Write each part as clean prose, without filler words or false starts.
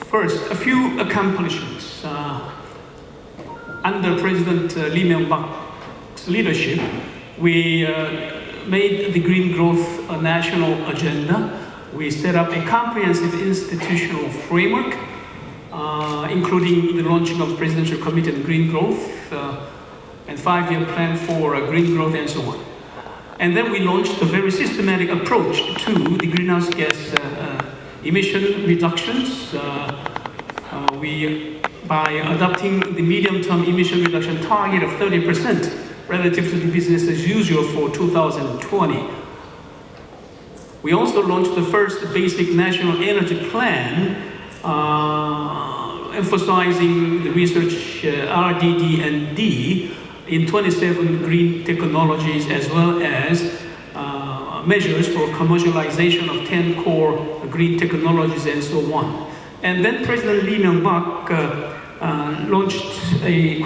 First, a few accomplishments. Under President Lee Myung-bak's leadership, we made the green growth a national agenda. We set up a comprehensive institutional framework, including the launching of Presidential Committee on Green Growth and 5-year plan for green growth and so on. And then we launched a very systematic approach to the greenhouse gas emission reductions. By adopting the medium-term emission reduction target of 30% relative to the business as usual for 2020. We also launched the first basic national energy plan, emphasizing the research R&D in 27 green technologies, as well as measures for commercialization of 10 core green technologies and so on. And then President Lee Myung-bak launched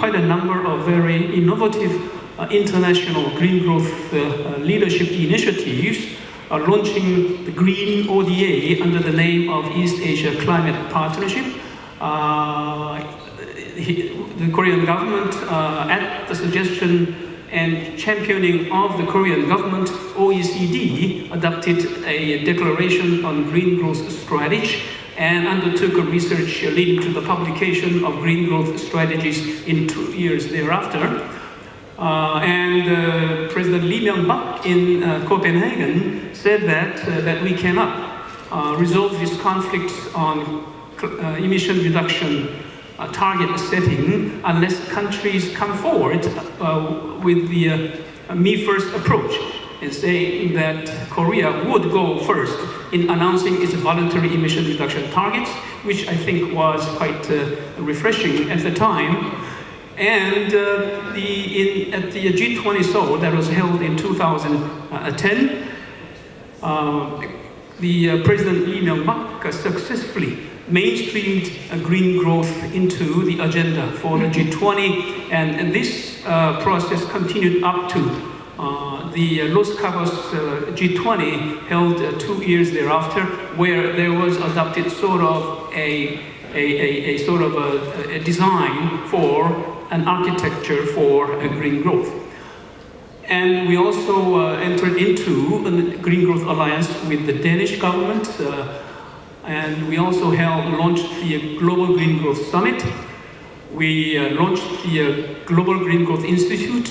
quite a number of very innovative international green growth leadership initiatives, launching the Green ODA under the name of East Asia Climate Partnership. The Korean government, at the suggestion and championing of the Korean government, OECD adopted a declaration on green growth strategy and undertook a research leading to the publication of green growth strategies in 2 years thereafter. President Lee Myung-bak in Copenhagen said that we cannot resolve this conflict on emission reduction target setting unless countries come forward with the me first approach, and saying that Korea would go first in announcing its voluntary emission reduction targets, which I think was quite refreshing at the time. And at the G20 Seoul that was held in 2010, the President Lee Myung-bak successfully mainstreamed green growth into the agenda for the G20, and this process continued up to the Los Cabos G20 held 2 years thereafter, where there was adopted sort of a design for an architecture for green growth. And we also entered into a Green Growth Alliance with the Danish government, and we also launched the Global Green Growth Summit. We launched the Global Green Growth Institute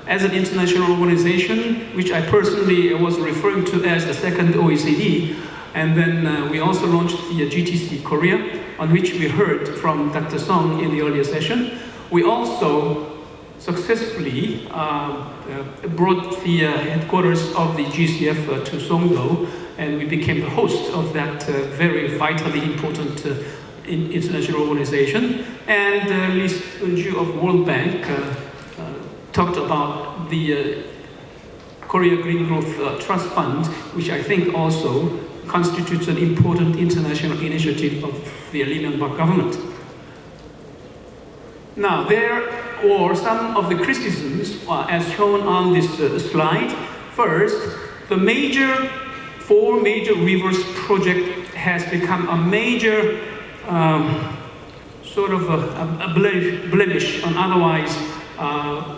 as an international organization, which I personally was referring to as the second OECD. And then we also launched the GTC Korea, on which we heard from Dr. Song in the earlier session. We also successfully brought the headquarters of the GCF to Songdo, and we became the host of that very vitally important international organization. And Lee Seung-ju of World Bank talked about the Korea Green Growth Trust Fund, which I think also constitutes an important international initiative of the Lee Myung-bak government. Now, there were some of the criticisms as shown on this slide. First, the 4 major rivers project has become a major sort of a blemish on otherwise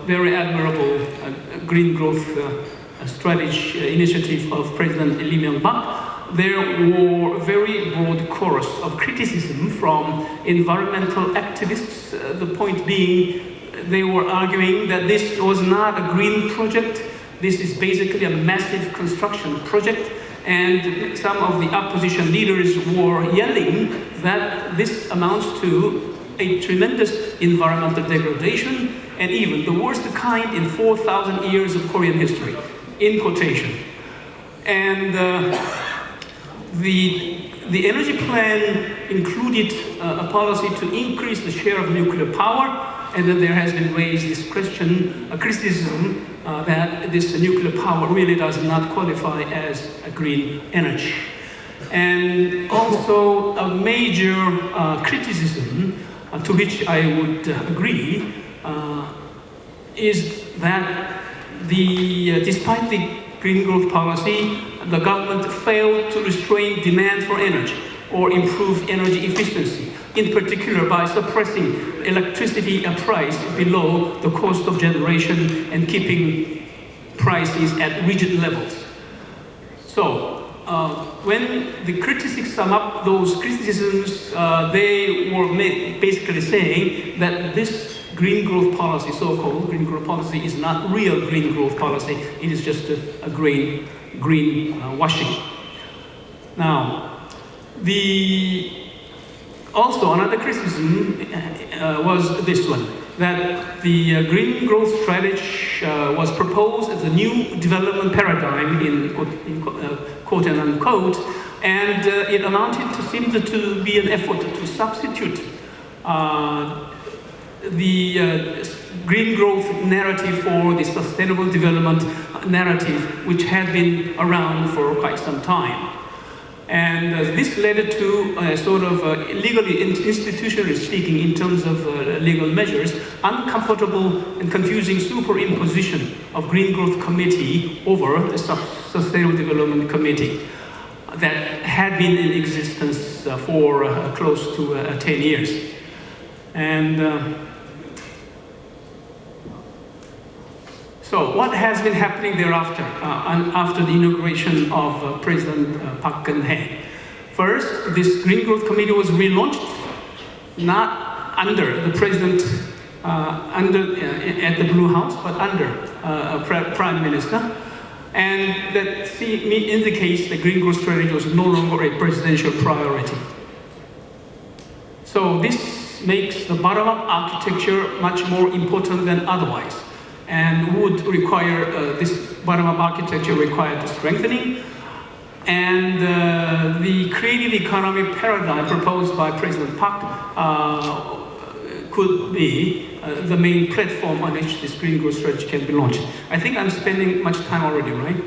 very admirable green growth strategy initiative of President Lee Myung-bak. There were very broad chorus of criticism from environmental activists, the point being they were arguing that this was not a green project, this is basically a massive construction project, and some of the opposition leaders were yelling that this amounts to a tremendous environmental degradation, and even the worst kind in 4,000 years of Korean history, in quotation. And the energy plan included a policy to increase the share of nuclear power, and then there has been raised this criticism that this nuclear power really does not qualify as a green energy. And also a major criticism to which I would agree is that despite the green growth policy, the government failed to restrain demand for energy. or improve energy efficiency, in particular by suppressing electricity price below the cost of generation and keeping prices at rigid levels. So, when the critics sum up those criticisms, they were basically saying that this green growth policy, so-called green growth policy, is not real green growth policy. It is just a green washing. Now, also another criticism was this one, that the green growth strategy was proposed as a new development paradigm in quote and unquote, and it seemed to be an effort to substitute the green growth narrative for the sustainable development narrative, which had been around for quite some time. And this led to sort of legally, institutionally speaking, in terms of legal measures, uncomfortable and confusing superimposition of Green Growth Committee over the Sustainable Development Committee that had been in existence for close to 10 years. And so what has been happening thereafter, after the inauguration of President Park Geun-hye? First, this Green Growth Committee was relaunched, not under the President at the Blue House, but under Prime Minister. And that indicates the Green Growth Strategy was no longer a presidential priority. So this makes the bottom-up architecture much more important than otherwise, and would require, this bottom-up architecture required strengthening. And the creative economy paradigm proposed by President Park could be the main platform on which this green growth strategy can be launched. I think I'm spending much time already, right?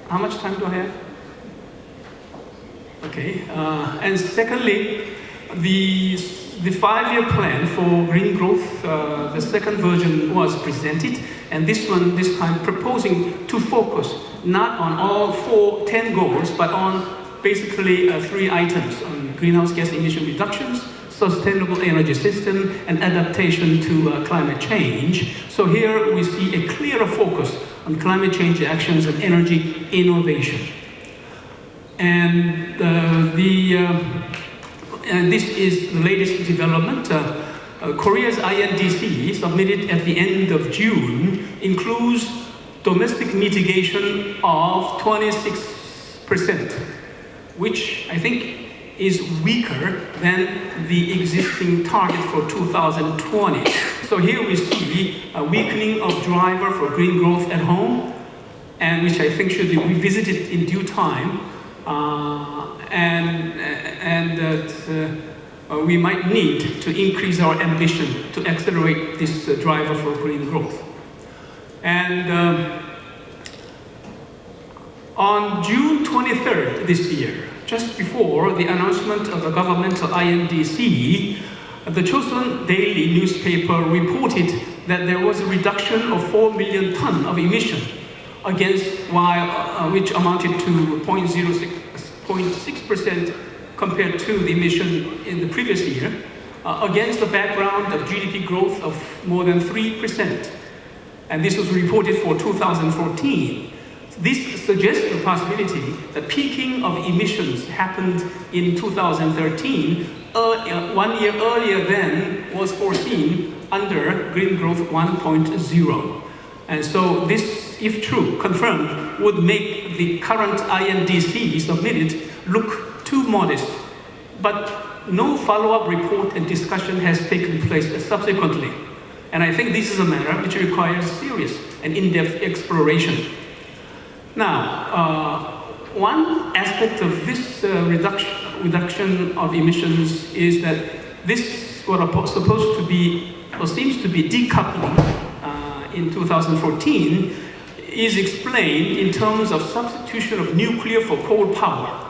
How much time do I have? Okay, and secondly, the 5-year plan for green growth, the second version was presented, and this time proposing to focus not on all 10 goals, but on basically 3 items: on greenhouse gas emission reductions, sustainable energy system, and adaptation to climate change. So here we see a clearer focus on climate change actions and energy innovation. And and this is the latest development. Korea's INDC, submitted at the end of June, includes domestic mitigation of 26%, which I think is weaker than the existing target for 2020. So here we see a weakening of driver for green growth at home, and which I think should be revisited in due time. And that we might need to increase our ambition to accelerate this driver for green growth. And on June 23rd this year, just before the announcement of the governmental INDC, the Chosun Daily newspaper reported that there was a reduction of 4 million tons of emission against which amounted to 0.6% compared to the emission in the previous year, against the background of GDP growth of more than 3%. And this was reported for 2014. This suggests the possibility that peaking of emissions happened in 2013, 1 year earlier than was foreseen under Green Growth 1.0. And so this, if true, confirmed, would make the current INDC submitted look too modest. But no follow-up report and discussion has taken place subsequently. And I think this is a matter which requires serious and in-depth exploration. Now, one aspect of this reduction of emissions is that this, what are supposed to be, or seems to be decoupling in 2014, is explained in terms of substitution of nuclear for coal power.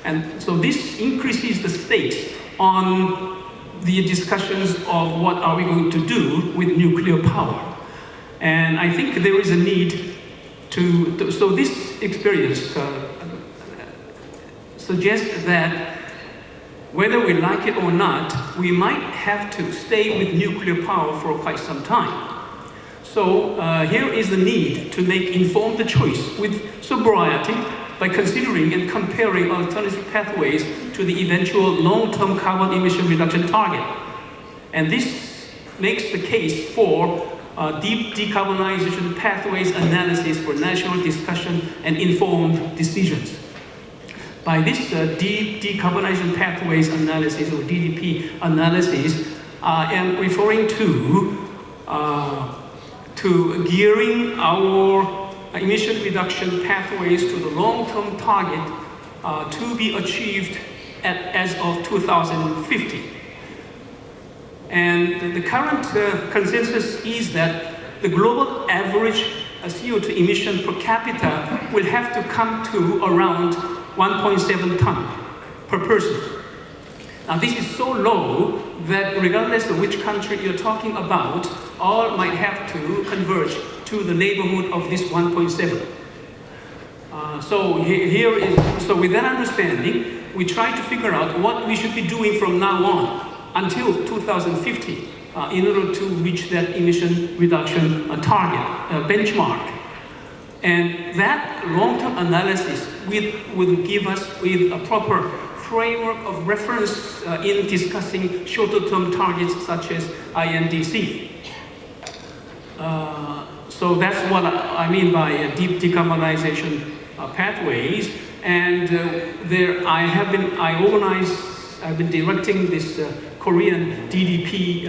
And so this increases the stakes on the discussions of what are we going to do with nuclear power. And I think there is a need so this experience suggests that whether we like it or not, we might have to stay with nuclear power for quite some time. So here is the need to make informed choice with sobriety by considering and comparing alternative pathways to the eventual long-term carbon emission reduction target. And this makes the case for deep decarbonization pathways analysis for national discussion and informed decisions. By this deep decarbonization pathways analysis, or DDP analysis, I am referring to gearing our emission reduction pathways to the long-term target to be achieved as of 2050. And the current consensus is that the global average CO2 emission per capita will have to come to around 1.7 ton per person. Now this is so low that regardless of which country you're talking about, all might have to converge to the neighborhood of this 1.7. So with that understanding, we try to figure out what we should be doing from now on until 2050 in order to reach that emission reduction target benchmark. And that long-term analysis will give us with a proper framework of reference in discussing shorter-term targets such as INDC. So that's what I mean by deep decarbonization pathways. And I've been directing this Korean DDP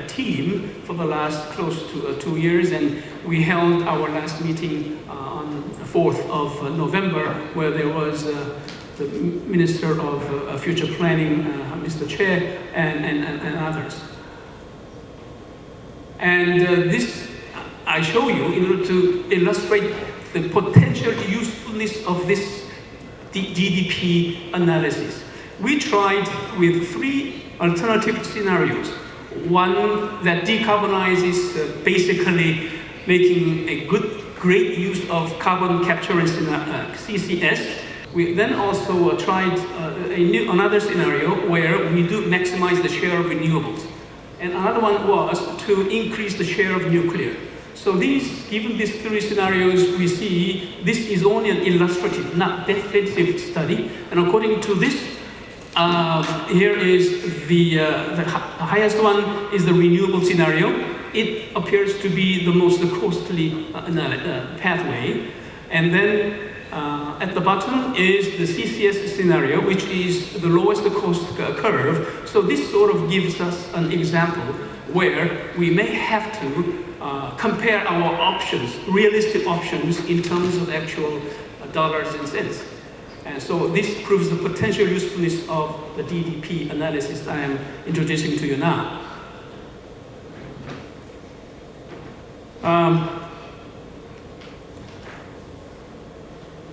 team for the last close to 2 years, and we held our last meeting on the 4th of November, where there was the Minister of Future Planning, Mr. Che, and others. And this I show you in order to illustrate the potential usefulness of this DDP analysis. We tried with 3 alternative scenarios. One that decarbonizes, basically making a great use of carbon capture and CCS. We then also tried another scenario where we do maximize the share of renewables. And another one was to increase the share of nuclear. So given these 3 scenarios, we see this is only an illustrative, not definitive study. And according to this, here is the highest one is the renewable scenario. It appears to be the most costly pathway. And then at the bottom is the CCS scenario, which is the lowest cost curve. So this sort of gives us an example where we may have to compare our options, realistic options, in terms of actual dollars and cents. And so this proves the potential usefulness of the DDP analysis I am introducing to you now.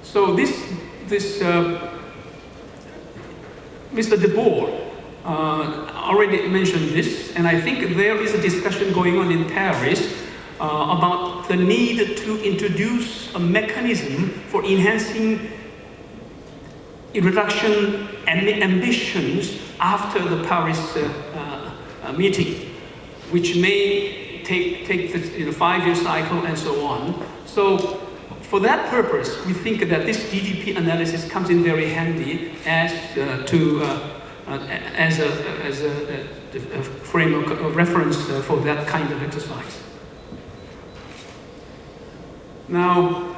So Mr. De Boer already mentioned this, and I think there is a discussion going on in Paris about the need to introduce a mechanism for enhancing reduction ambitions after the Paris meeting, which may take the 5-year cycle and so on. So for that purpose, we think that this DDP analysis comes in very handy as a framework of reference for that kind of exercise. Now,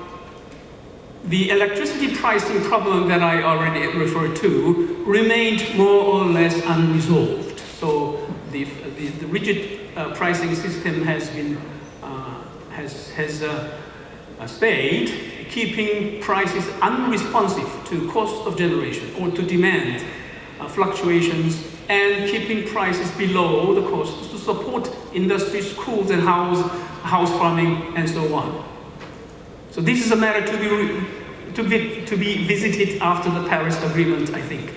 the electricity pricing problem that I already referred to remained more or less unresolved. So the rigid pricing system has been stayed, keeping prices unresponsive to cost of generation or to demand fluctuations, and keeping prices below the cost to support industry, schools, and house farming, and so on. So this is a matter to be visited after the Paris Agreement, I think.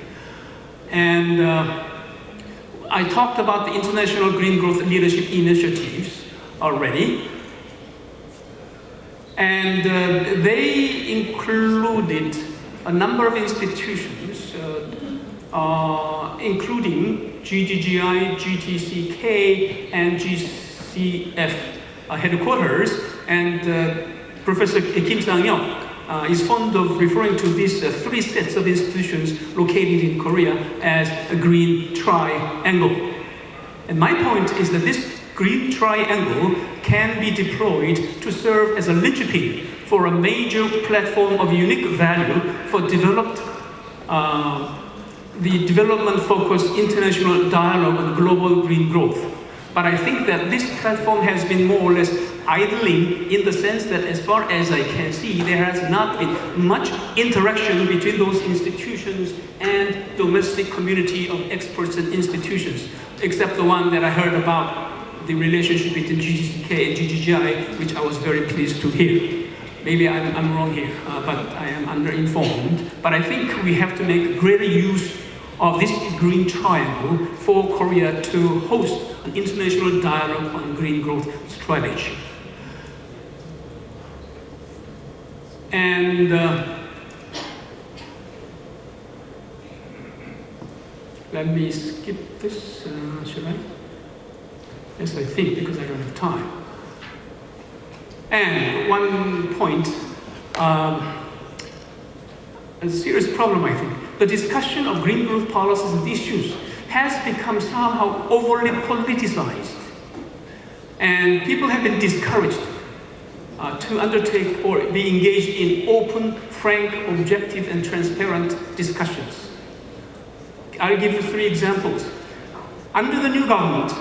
And I talked about the International Green Growth Leadership Initiatives already. And they included a number of institutions including GGGI, GTCK, and GCF headquarters. And Professor Kim Sang-hyuk is fond of referring to these three sets of institutions located in Korea as a green triangle. And my point is that this green triangle can be deployed to serve as a linchpin for a major platform of unique value for the development-focused international dialogue on global green growth. But I think that this platform has been more or less idling, in the sense that, as far as I can see, there has not been much interaction between those institutions and domestic community of experts and institutions, except the one that I heard about, the relationship between GGCK and GGGI, which I was very pleased to hear. Maybe I'm wrong here, but I am underinformed. But I think we have to make greater use of this green triangle for Korea to host an international dialogue on green growth strategy. And let me skip this, should I? Yes, I think, because I don't have time. And one point, a serious problem, I think. The discussion of green growth policies and issues has become somehow overly politicized. And people have been discouraged to undertake or be engaged in open, frank, objective, and transparent discussions. I'll give you 3 examples. Under the new government,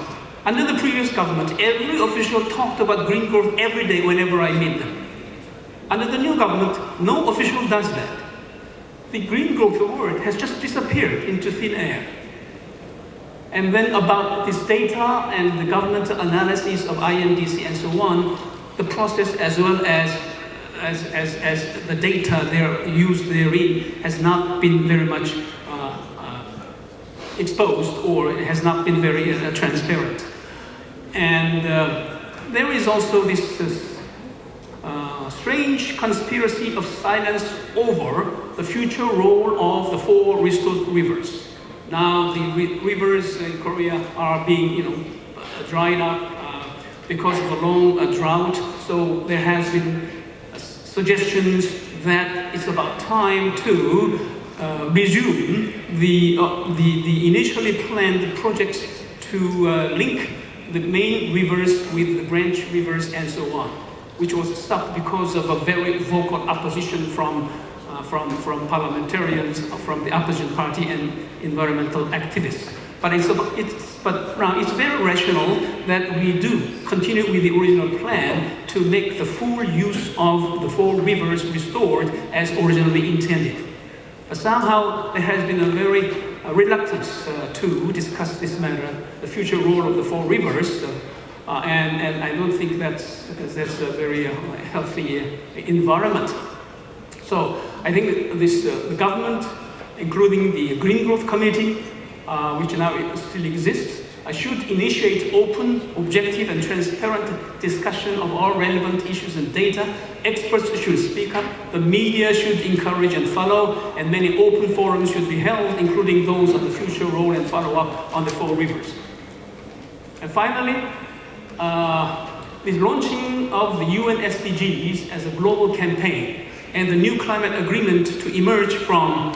under the previous government, every official talked about green growth every day whenever I meet them. Under the new government, no official does that. The green growth word has just disappeared into thin air. And then about this data and the governmental analysis of INDC and so on, the process as well as the data they're used therein has not been very much exposed, or it has not been very transparent. And there is also this strange conspiracy of silence over the future role of the 4 restored rivers. Now the rivers in Korea are being, dried up because of a long drought. So there has been suggestions that it's about time to resume the initially planned projects to link the main rivers with the branch rivers and so on, which was stopped because of a very vocal opposition from parliamentarians from the opposition party and environmental activists. But it's very rational that we do continue with the original plan to make the full use of the 4 rivers restored as originally intended. But somehow there has been a very reluctance to discuss this matter, the future role of the 4 rivers, and I don't think that's a very healthy environment. So I think this the government, including the Green Growth Committee, which now still exists, should initiate open, objective, and transparent discussion of all relevant issues and data. Experts should speak up, the media should encourage and follow, and many open forums should be held, including those on the future role and follow-up on the 4 rivers. And finally, the launching of the UN SDGs as a global campaign and the new climate agreement to emerge from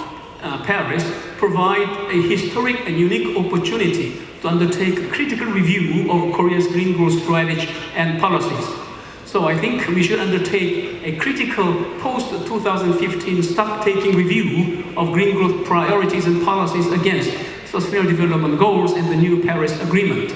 Paris provide a historic and unique opportunity to undertake a critical review of Korea's green growth strategy and policies. So I think we should undertake a critical post-2015 stock-taking review of green growth priorities and policies against Sustainable Development Goals and the new Paris Agreement.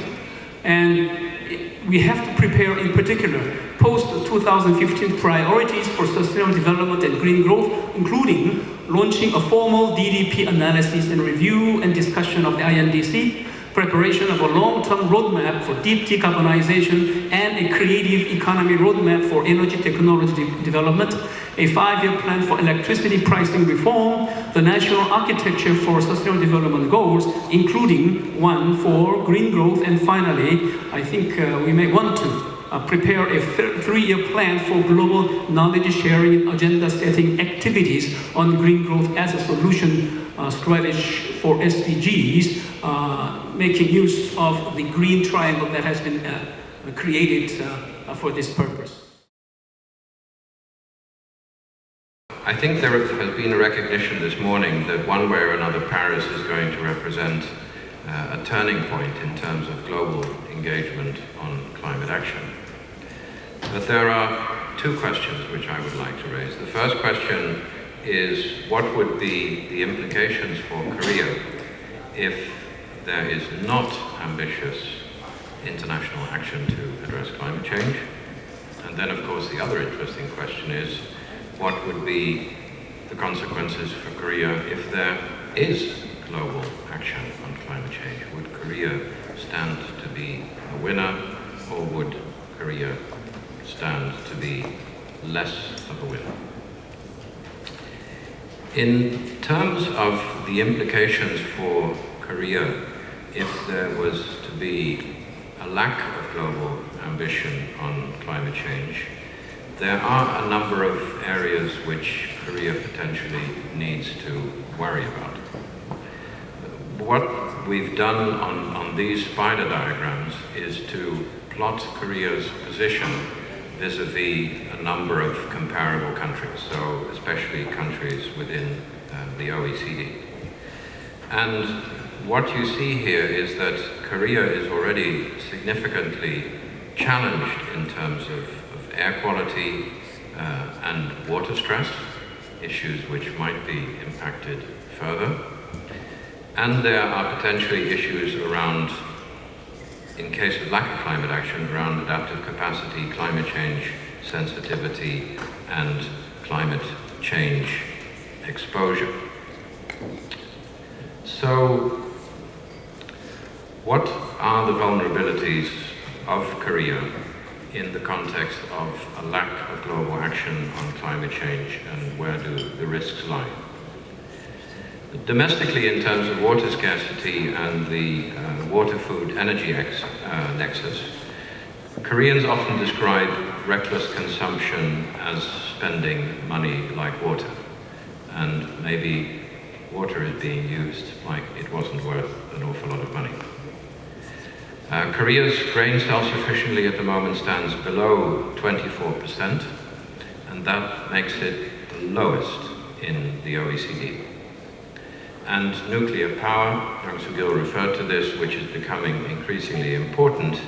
And we have to prepare, in particular, post-2015 priorities for sustainable development and green growth, including launching a formal DDP analysis and review and discussion of the INDC, preparation of a long-term roadmap for deep decarbonization and a creative economy roadmap for energy technology development, a 5-year plan for electricity pricing reform, the national architecture for sustainable development goals, including one for green growth, and finally, I think we may want to prepare a three-year plan for global knowledge sharing and agenda setting activities on green growth as a solution strategy for SDGs, making use of the green triangle that has been created for this purpose. I think there has been a recognition this morning that one way or another Paris is going to represent a turning point in terms of global engagement on climate action. But there are two questions which I would like to raise. The first question is, what would be the implications for Korea if there is not ambitious international action to address climate change? And then, of course, the other interesting question is, what would be the consequences for Korea if there is global action on climate change? Would Korea stand to be a winner, or would Korea stand to be less of a winner? In terms of the implications for Korea if there was to be a lack of global ambition on climate change, there are a number of areas which Korea potentially needs to worry about. What we've done on these spider diagrams is to plot Korea's position vis-a-vis a number of comparable countries, so especially countries within the OECD. And what you see here is that Korea is already significantly challenged in terms of air quality and water stress, issues which might be impacted further. And there are potentially issues around, in case of lack of climate action, around adaptive capacity, climate change sensitivity, and climate change exposure. So, what are the vulnerabilities of Korea in the context of a lack of global action on climate change, and where do the risks lie? Domestically, in terms of water scarcity and the water-food-energy nexus, Koreans often describe reckless consumption as spending money like water, and maybe water is being used like it wasn't worth an awful lot of money. Korea's grain self-sufficiency at the moment stands below 24%, and that makes it the lowest in the OECD. And nuclear power, Young Soo-gil referred to this, which is becoming increasingly important,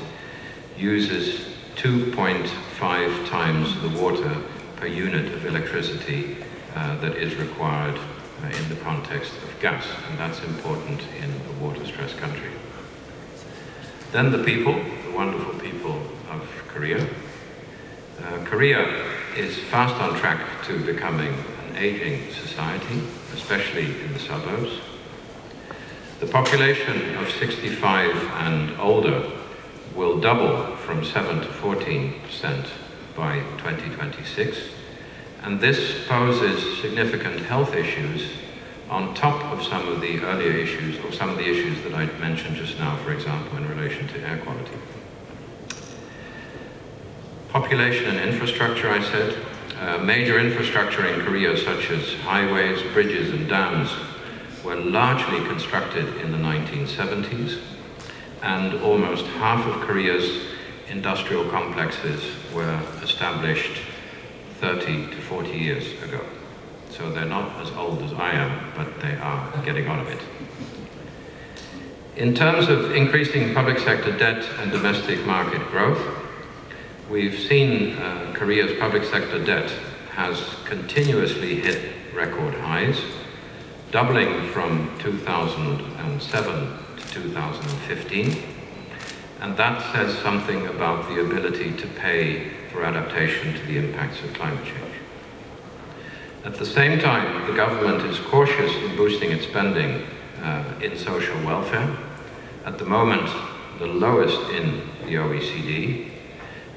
uses 2.5 times the water per unit of electricity that is required in the context of gas, and that's important in a water-stressed country. Then the people, the wonderful people of Korea. Korea is fast on track to becoming an aging society, especially in the suburbs. The population of 65 and older will double from 7 to 14% by 2026, and this poses significant health issues on top of some of the earlier issues, or some of the issues that I mentioned just now, for example, in relation to air quality. Population and infrastructure, I said. Major infrastructure in Korea, such as highways, bridges, and dams, were largely constructed in the 1970s, and almost half of Korea's industrial complexes were established 30 to 40 years ago. So they're not as old as I am, but they are getting on a bit. In terms of increasing public sector debt and domestic market growth, we've seen Korea's public sector debt has continuously hit record highs, doubling from 2007 to 2015. And that says something about the ability to pay for adaptation to the impacts of climate change. At the same time, the government is cautious in boosting its spending in social welfare. At the moment, the lowest in the OECD,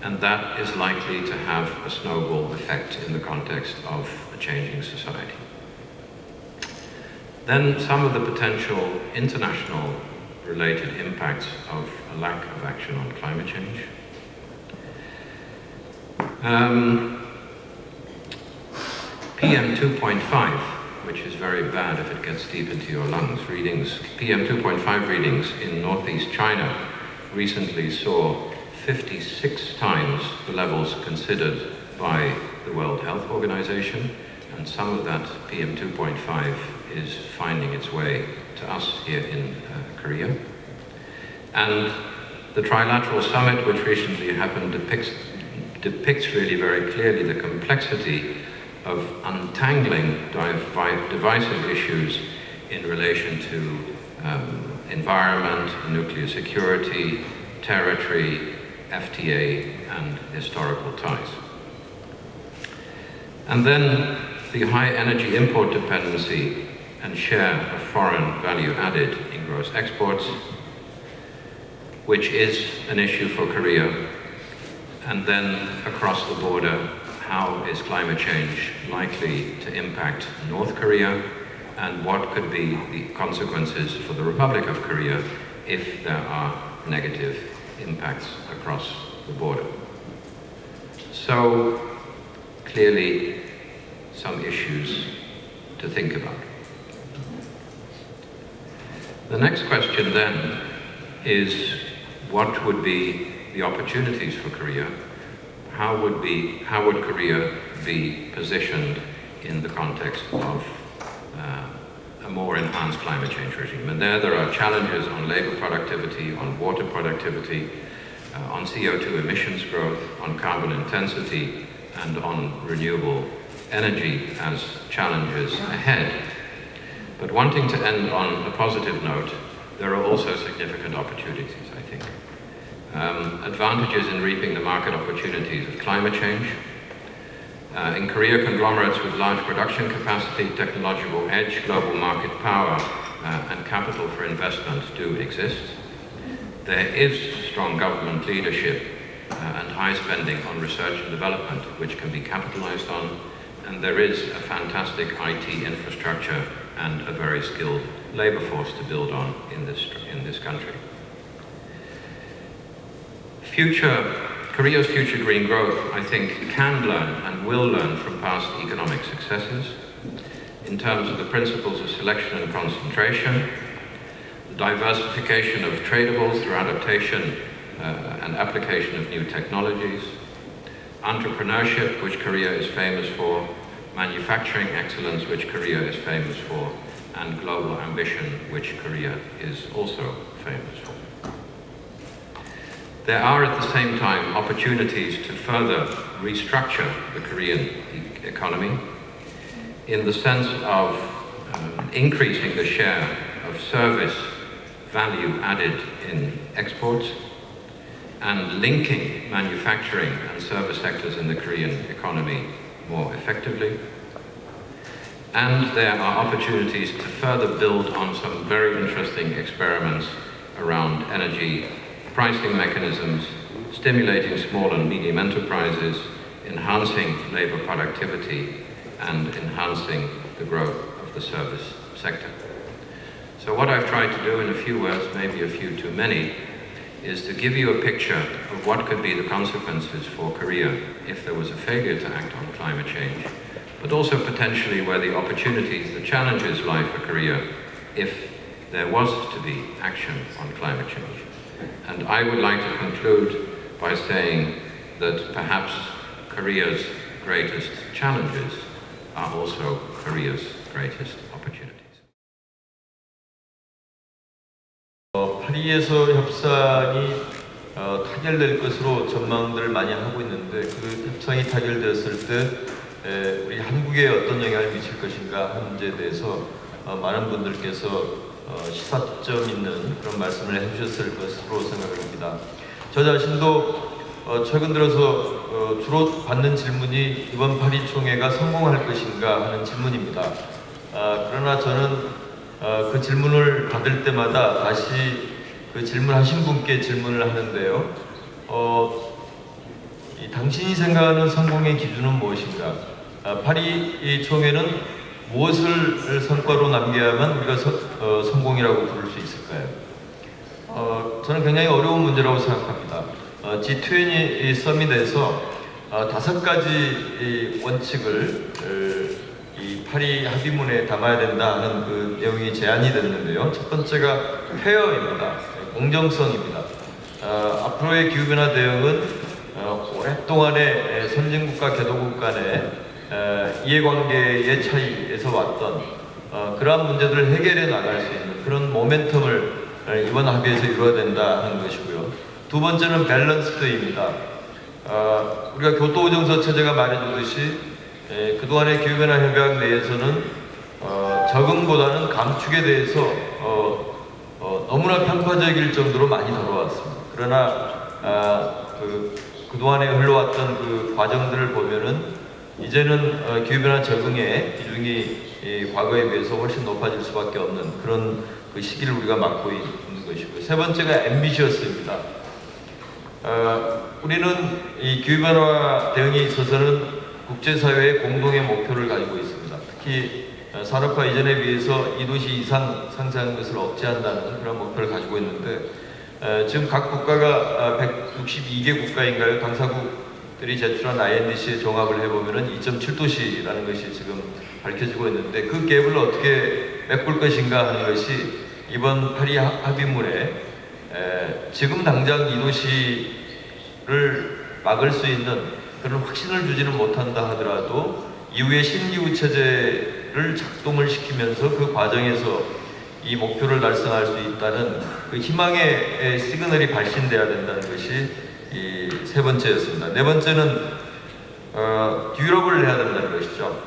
and that is likely to have a snowball effect in the context of a changing society. Then some of the potential international related impacts of a lack of action on climate change. PM 2.5, which is very bad if it gets deep into your lungs, PM 2.5 readings in northeast China recently saw 56 times the levels considered by the World Health Organization, and some of that PM 2.5 is finding its way to us here in Korea. And the Trilateral Summit, which recently happened, depicts really very clearly the complexity of untangling divisive issues in relation to environment, nuclear security, territory, FTA, and historical ties. And then the high energy import dependency and share of foreign value added in gross exports, which is an issue for Korea. And then across the border, how is climate change likely to impact North Korea, and what could be the consequences for the Republic of Korea if there are negative impacts across the border. So clearly some issues to think about. The next question then is, what would be the opportunities for Korea? How would Korea be positioned in the context of a more enhanced climate change regime? And there are challenges on labor productivity, on water productivity, on CO2 emissions growth, on carbon intensity, and on renewable energy as challenges ahead. But wanting to end on a positive note, there are also significant opportunities, I think. Advantages in reaping the market opportunities of climate change. In Korea, conglomerates with large production capacity, technological edge, global market power, and capital for investment do exist. There is strong government leadership and high spending on research and development, which can be capitalized on, and there is a fantastic IT infrastructure and a very skilled labor force to build on in this country. Korea's future green growth, I think, can learn and will learn from past economic successes in terms of the principles of selection and concentration, the diversification of tradables through adaptation and application of new technologies, entrepreneurship, which Korea is famous for, manufacturing excellence, which Korea is famous for, and global ambition, which Korea is also famous for. There are at the same time opportunities to further restructure the Korean economy in the sense of increasing the share of service value added in exports and linking manufacturing and service sectors in the Korean economy more effectively. And there are opportunities to further build on some very interesting experiments around energy pricing mechanisms, stimulating small and medium enterprises, enhancing labor productivity, and enhancing the growth of the service sector. So what I've tried to do in a few words, maybe a few too many, is to give you a picture of what could be the consequences for Korea if there was a failure to act on climate change, but also potentially where the opportunities, the challenges lie for Korea if there was to be action on climate change. And I would like to conclude by saying that perhaps Korea's greatest challenges are also Korea's greatest opportunities. 파리에서 협상이 타결될 것으로 전망들을 많이 하고 있는데, 그 협상이 타결되었을 때 우리 한국에 어떤 영향을 미칠 것인가 하는 문제에 대해서 많은 분들께서 시사점 있는 그런 말씀을 해주셨을 것으로 생각합니다. 저 자신도 최근 들어서 주로 받는 질문이 이번 파리 총회가 성공할 것인가 하는 질문입니다. 그러나 저는 그 질문을 받을 때마다 다시 그 질문하신 분께 질문을 하는데요. 당신이 생각하는 성공의 기준은 무엇인가? 파리 총회는 무엇을 성과로 남겨야만 우리가 성공이라고 부를 수 있을까요? 저는 굉장히 어려운 문제라고 생각합니다. G20 서밋에서 5가지 이 원칙을 이 파리 합의문에 담아야 된다 하는 그 내용이 제안이 됐는데요. 첫 번째가 페어입니다. 공정성입니다. 앞으로의 기후변화 대응은 오랫동안의 선진국과 개도국 간의 이해관계의 차이에서 왔던 그러한 문제들을 해결해 나갈 수 있는 그런 모멘텀을 이번 합의에서 이루어야 된다 하는 것이고요. 두 번째는 밸런스드입니다. 우리가 교토오정서 체제가 말해주듯이 그동안의 기후변화 협약 내에서는 적응보다는 감축에 대해서 너무나 편파적일 정도로 많이 다뤄왔습니다. 그러나 그동안에 흘러왔던 그 과정들을 보면은 이제는 기후변화 적응의 비중이 과거에 비해서 훨씬 높아질 수밖에 없는 그런 그 시기를 우리가 맞고 있는 것이고, 세 번째가 앰비셔스입니다. 우리는 이 기후변화 대응에 있어서는 국제사회의 공동의 목표를 가지고 있습니다. 특히 산업화 이전에 비해서 2도씨 이상 상승하는 것을 억제한다는 그런 목표를 가지고 있는데, 지금 각 국가가 162개 국가인가요? 당사국들이 제출한 INDC에 종합을 해보면은 2.7도씨라는 것이 지금 밝혀지고 있는데, 그 갭을 어떻게 메꿀 것인가 하는 것이 이번 파리 합의문에 지금 당장 2도씨를 막을 수 있는 그런 확신을 주지는 못한다 하더라도 이후에 신기후 체제를 작동을 시키면서 그 과정에서 이 목표를 달성할 수 있다는 그 희망의 시그널이 발신돼야 된다는 것이 이 세 번째였습니다. 네 번째는 듀러블을 해야 된다는 것이죠.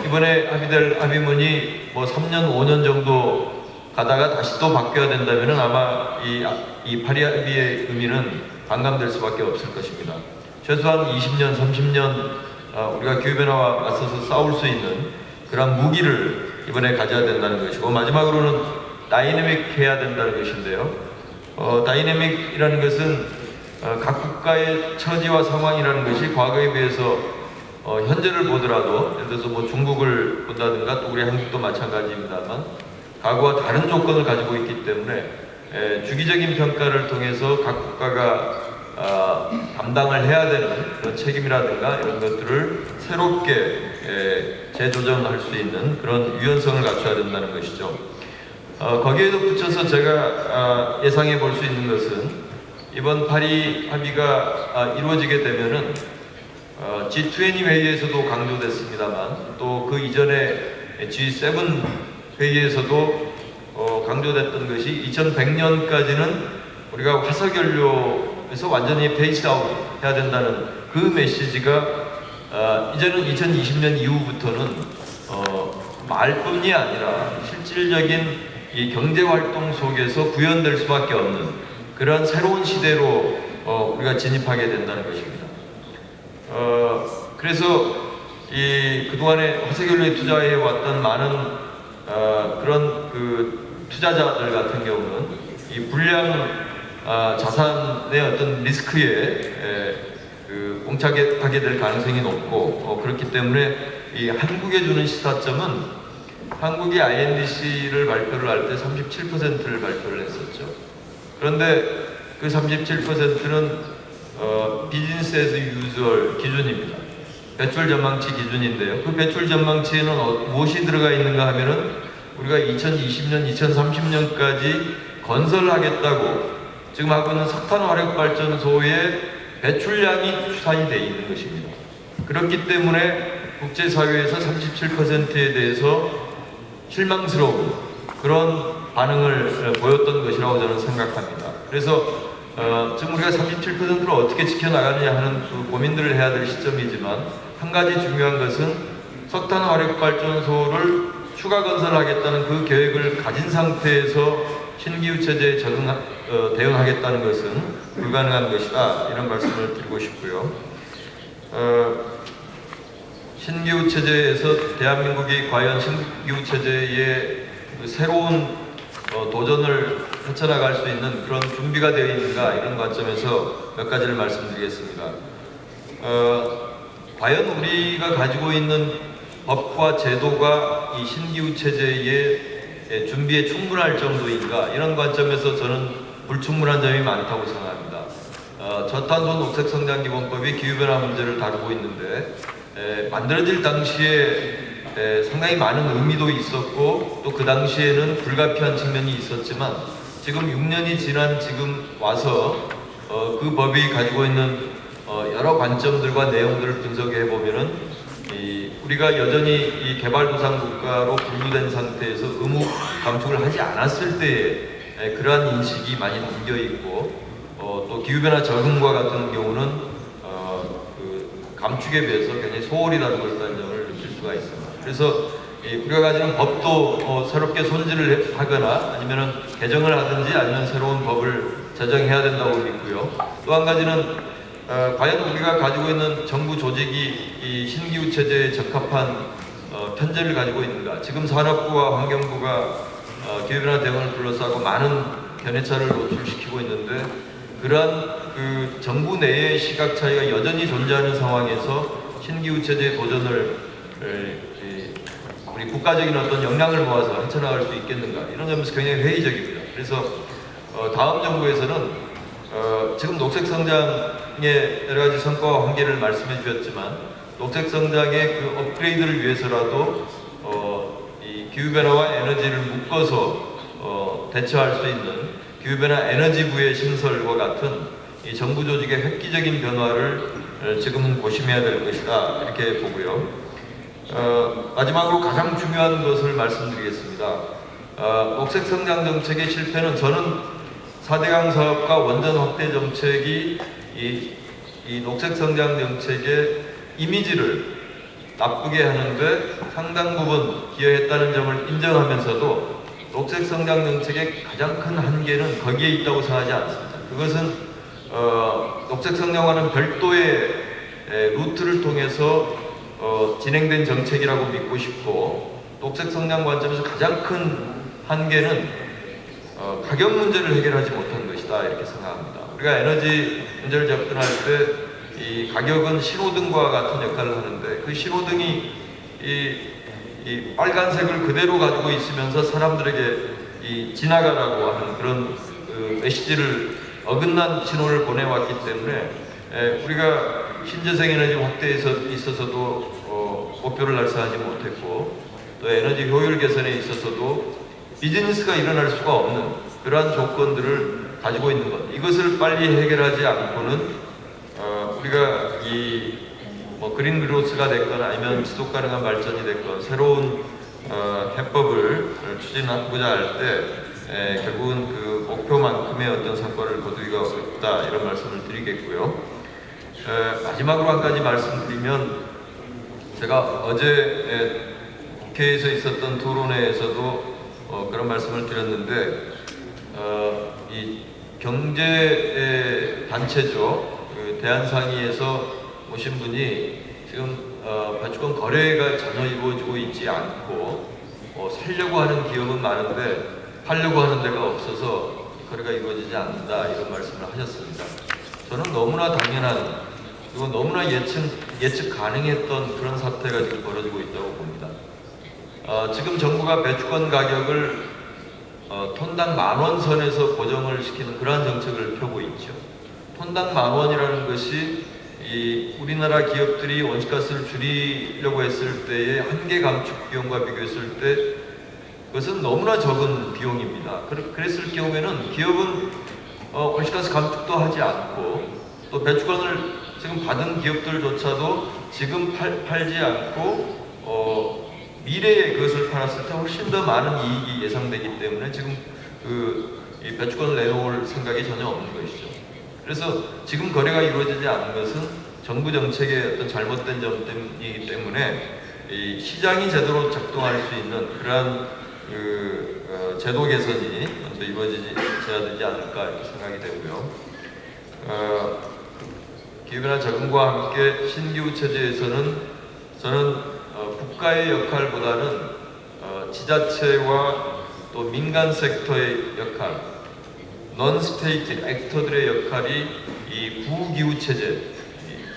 이번에 합의될 합의문이 뭐 3년, 5년 정도 가다가 다시 또 바뀌어야 된다면은 아마 이 파리 합의의 의미는 반감될 수밖에 없을 것입니다. 최소한 20년, 30년 우리가 기후변화와 맞서서 싸울 수 있는 그런 무기를 이번에 가져야 된다는 것이고, 마지막으로는 다이내믹 해야 된다는 것인데요. 다이내믹이라는 것은 각 국가의 처지와 상황이라는 것이 과거에 비해서 현재를 보더라도, 예를 들어서 뭐 중국을 본다든가 또 우리 한국도 마찬가지입니다만 과거와 다른 조건을 가지고 있기 때문에 주기적인 평가를 통해서 각 국가가 담당을 해야 되는 그런 책임이라든가 이런 것들을 새롭게 재조정할 수 있는 그런 유연성을 갖춰야 된다는 것이죠. 거기에도 붙여서 제가 예상해 볼 수 있는 것은 이번 파리 합의가 이루어지게 되면은 G20 회의에서도 강조됐습니다만 또 그 이전에 G7 회의에서도 강조됐던 것이 2100년까지는 우리가 화석연료에서 완전히 페이스 아웃 해야 된다는 그 메시지가 이제는 2020년 이후부터는 말뿐이 아니라 실질적인 이 경제활동 속에서 구현될 수밖에 없는 그런 새로운 시대로 우리가 진입하게 된다는 것입니다. 그래서 그동안에 화석연료에 투자해 왔던 많은 그런 그 투자자들 같은 경우는 이 불량 자산의 어떤 리스크에 봉착하게 될 가능성이 높고 그렇기 때문에 이 한국에 주는 시사점은 한국이 INDC를 발표를 할 때 37%를 발표를 했었죠. 그런데 그 37%는 비즈니스 에즈 유즈얼 기준입니다. 배출 전망치 기준인데요. 그 배출 전망치에는 무엇이 들어가 있는가 하면은 우리가 2020년, 2030년까지 건설하겠다고 지금 하고 있는 석탄 화력 발전소의 배출량이 추산이 되어 있는 것입니다. 그렇기 때문에 국제사회에서 37%에 대해서 실망스러운 그런 반응을 보였던 것이라고 저는 생각합니다. 그래서 지금 우리가 37%를 어떻게 지켜나가느냐 하는 그 고민들을 해야 될 시점이지만 한 가지 중요한 것은 석탄 화력 발전소를 추가 건설하겠다는 그 계획을 가진 상태에서 신기후 체제에 대응하겠다는 것은 불가능한 것이다, 이런 말씀을 드리고 싶고요. 신기후 체제에서 대한민국이 과연 신기후 체제의 새로운 도전을 헤쳐나갈 수 있는 그런 준비가 되어 있는가, 이런 관점에서 몇 가지를 말씀드리겠습니다. 과연 우리가 가지고 있는 법과 제도가 이 신기후 체제의 준비에 충분할 정도인가, 이런 관점에서 저는 불충분한 점이 많다고 생각합니다. 저탄소 녹색 성장 기본법이 기후변화 문제를 다루고 있는데 만들어질 당시에 상당히 많은 의미도 있었고 또 그 당시에는 불가피한 측면이 있었지만 지금 6년이 지난 지금 와서 그 법이 가지고 있는 여러 관점들과 내용들을 분석해 보면은 우리가 여전히 이 개발도상 국가로 분류된 상태에서 의무 감축을 하지 않았을 때에 그러한 인식이 많이 담겨 있고 또 기후변화 적응과 같은 경우는 그 감축에 비해서 굉장히 소홀히 다루고 있다는 점을 느낄 수가 있습니다. 그래서 우리가 가지는 법도 새롭게 손질을 하거나 아니면은 개정을 하든지 아니면 새로운 법을 제정해야 된다고 믿고요. 또 한 가지는 과연 우리가 가지고 있는 정부 조직이 이 신기후 체제에 적합한 편제를 가지고 있는가? 지금 산업부와 환경부가 기후변화 대응을 둘러싸고 많은 견해차를 노출시키고 있는데 그러한 그 정부 내의 시각 차이가 여전히 존재하는 상황에서 신기후 체제의 도전을 우리 국가적인 어떤 역량을 모아서 헤쳐나갈 수 있겠는가? 이런 점에서 굉장히 회의적입니다. 그래서 다음 정부에서는 지금 녹색 성장의 여러 가지 성과와 한계를 말씀해 주셨지만 녹색 성장의 그 업그레이드를 위해서라도 이 기후변화와 에너지를 묶어서 대처할 수 있는 기후변화 에너지부의 신설과 같은 이 정부 조직의 획기적인 변화를 지금은 고심해야 될 것이다 이렇게 보고요. 마지막으로 가장 중요한 것을 말씀드리겠습니다. 녹색 성장 정책의 실패는 저는 4대강 사업과 원전 확대 정책이 이 녹색 성장 정책의 이미지를 나쁘게 하는데 상당 부분 기여했다는 점을 인정하면서도 녹색 성장 정책의 가장 큰 한계는 거기에 있다고 생각하지 않습니다. 그것은 녹색 성장과는 별도의 루트를 통해서 진행된 정책이라고 믿고 싶고 녹색 성장 관점에서 가장 큰 한계는 가격 문제를 해결하지 못한 것이다 이렇게 생각합니다. 우리가 에너지 문제를 접근할 때 이 가격은 신호등과 같은 역할을 하는데 그 신호등이 이 빨간색을 그대로 가지고 있으면서 사람들에게 지나가라고 하는 그런 메시지를 어긋난 신호를 보내왔기 때문에 우리가 신재생 에너지 확대에 있어서도 목표를 달성하지 못했고 또 에너지 효율 개선에 있어서도 비즈니스가 일어날 수가 없는 그러한 조건들을 가지고 있는 것. 이것을 빨리 해결하지 않고는 우리가 그린 그로스가 됐거나 아니면 지속 가능한 발전이 됐거나 새로운 해법을 추진하고자 할 때 결국은 그 목표만큼의 어떤 성과를 거두기가 어렵다 이런 말씀을 드리겠고요. 마지막으로 한 가지 말씀드리면 제가 어제 국회에서 있었던 토론회에서도 그런 말씀을 드렸는데 이 경제 단체죠. 그 대한상의에서 오신 분이 지금 배추권 거래가 전혀 이루어지고 있지 않고 살려고 하는 기업은 많은데 팔려고 하는 데가 없어서 거래가 이루어지지 않는다 이런 말씀을 하셨습니다. 저는 너무나 당연한 그리고 너무나 예측 가능했던 그런 사태가 지금 벌어지고 있다고 봅니다. 지금 정부가 배추권 가격을 톤당 10,000원 선에서 고정을 시키는 그러한 정책을 펴고 있죠. 톤당 10,000원이라는 것이 우리나라 기업들이 온실가스를 줄이려고 했을 때의 한계 감축 비용과 비교했을 때 그것은 너무나 적은 비용입니다. 그랬을 경우에는 기업은 온실가스 감축도 하지 않고 또 배추권을 지금 받은 기업들조차도 지금 팔지 않고 미래에 그것을 팔았을 때 훨씬 더 많은 이익이 예상되기 때문에 지금 이 배추권을 내놓을 생각이 전혀 없는 것이죠. 그래서 지금 거래가 이루어지지 않는 것은 정부 정책의 어떤 잘못된 점이기 때문에 이 시장이 제대로 작동할 수 있는 그러한 제도 개선이 먼저 이루어져야 되지 않을까 이렇게 생각이 되고요. 기후변화 적응과 함께 신기후 체제에서는 저는 국가의 역할보다는 지자체와 또 민간 섹터의 역할, non-state 액터들의 역할이 이 구기후 체제,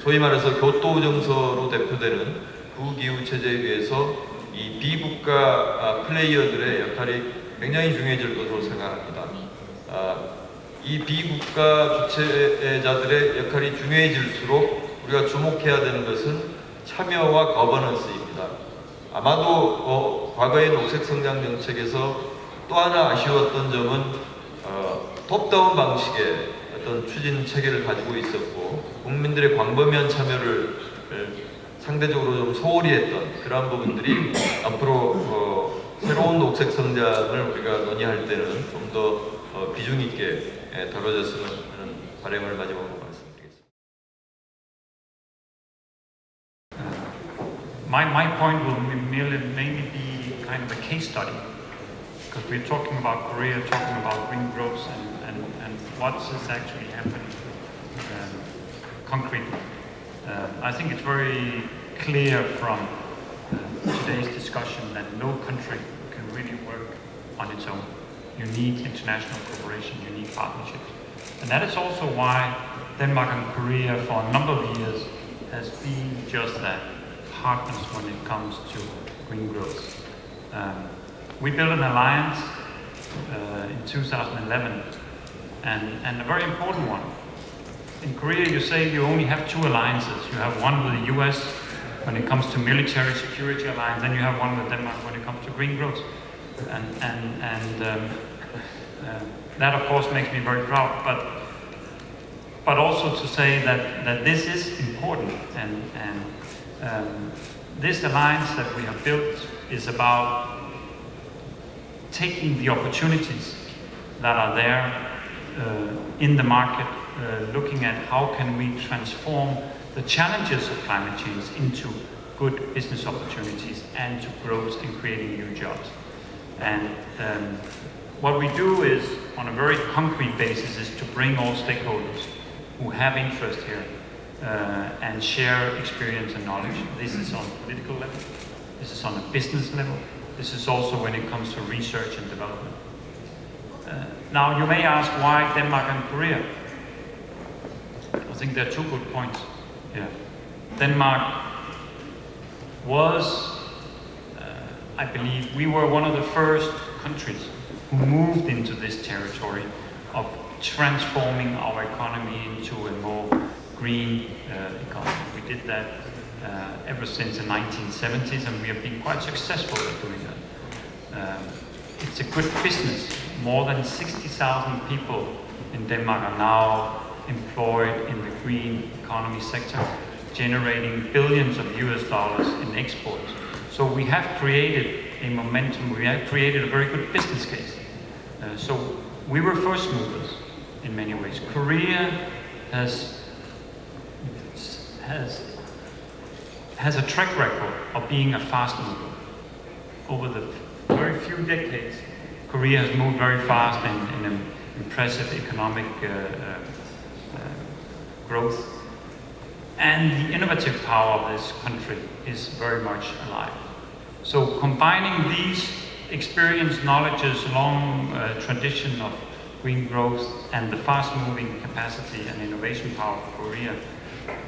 소위 말해서 교토정서로 대표되는 구기후 체제에 비해서 이 비국가 플레이어들의 역할이 굉장히 중요해질 것으로 생각합니다. 이 비국가 주체자들의 역할이 중요해질수록 우리가 주목해야 되는 것은 참여와 거버넌스입니다. 아마도 과거의 녹색 성장 정책에서 또 하나 아쉬웠던 점은 톱다운 방식의 어떤 추진 체계를 가지고 있었고 국민들의 광범위한 참여를 상대적으로 좀 소홀히 했던 그런 부분들이 앞으로 새로운 녹색 성장을 우리가 논의할 때는 좀 더 비중 있게 다뤄졌으면 하는 바람을 마지막으로 말씀드리겠습니다. My point will mainly be kind of a case study, because we're talking about Korea, talking about green growth and what is actually happening concretely. I think it's very clear from today's discussion that no country can really work on its own. You need international cooperation, you need partnerships. And that is also why Denmark and Korea for a number of years has been just that, partners when it comes to green growth. We built an alliance in 2011, and a very important one. In Korea, you say you only have two alliances. You have one with the US when it comes to military security alliance, and you have one with Denmark when it comes to green growth. That of course makes me very proud, but also to say that this is important, and this alliance that we have built is about taking the opportunities that are there in the market, looking at how can we transform the challenges of climate change into good business opportunities and to growth and creating new jobs. And what we do is, on a very concrete basis, is to bring all stakeholders who have interest here and share experience and knowledge. This is on political level, this is on a business level, this is also when it comes to research and development. Now you may ask why Denmark and Korea? I think there are two good points here. Denmark was, I believe, we were one of the first countries who moved into this territory of transforming our economy into a more green economy. We did that ever since the 1970s, and we have been quite successful at doing that. It's a good business. More than 60,000 people in Denmark are now employed in the green economy sector, generating billions of US dollars in exports. So we have created a momentum, we have created a very good business case. So we were first movers in many ways. Korea has a track record of being a fast mover. Over the very few decades, Korea has moved very fast in an impressive economic growth. And the innovative power of this country is very much alive. So combining these experience, knowledges, long tradition of green growth and the fast-moving capacity and innovation power of Korea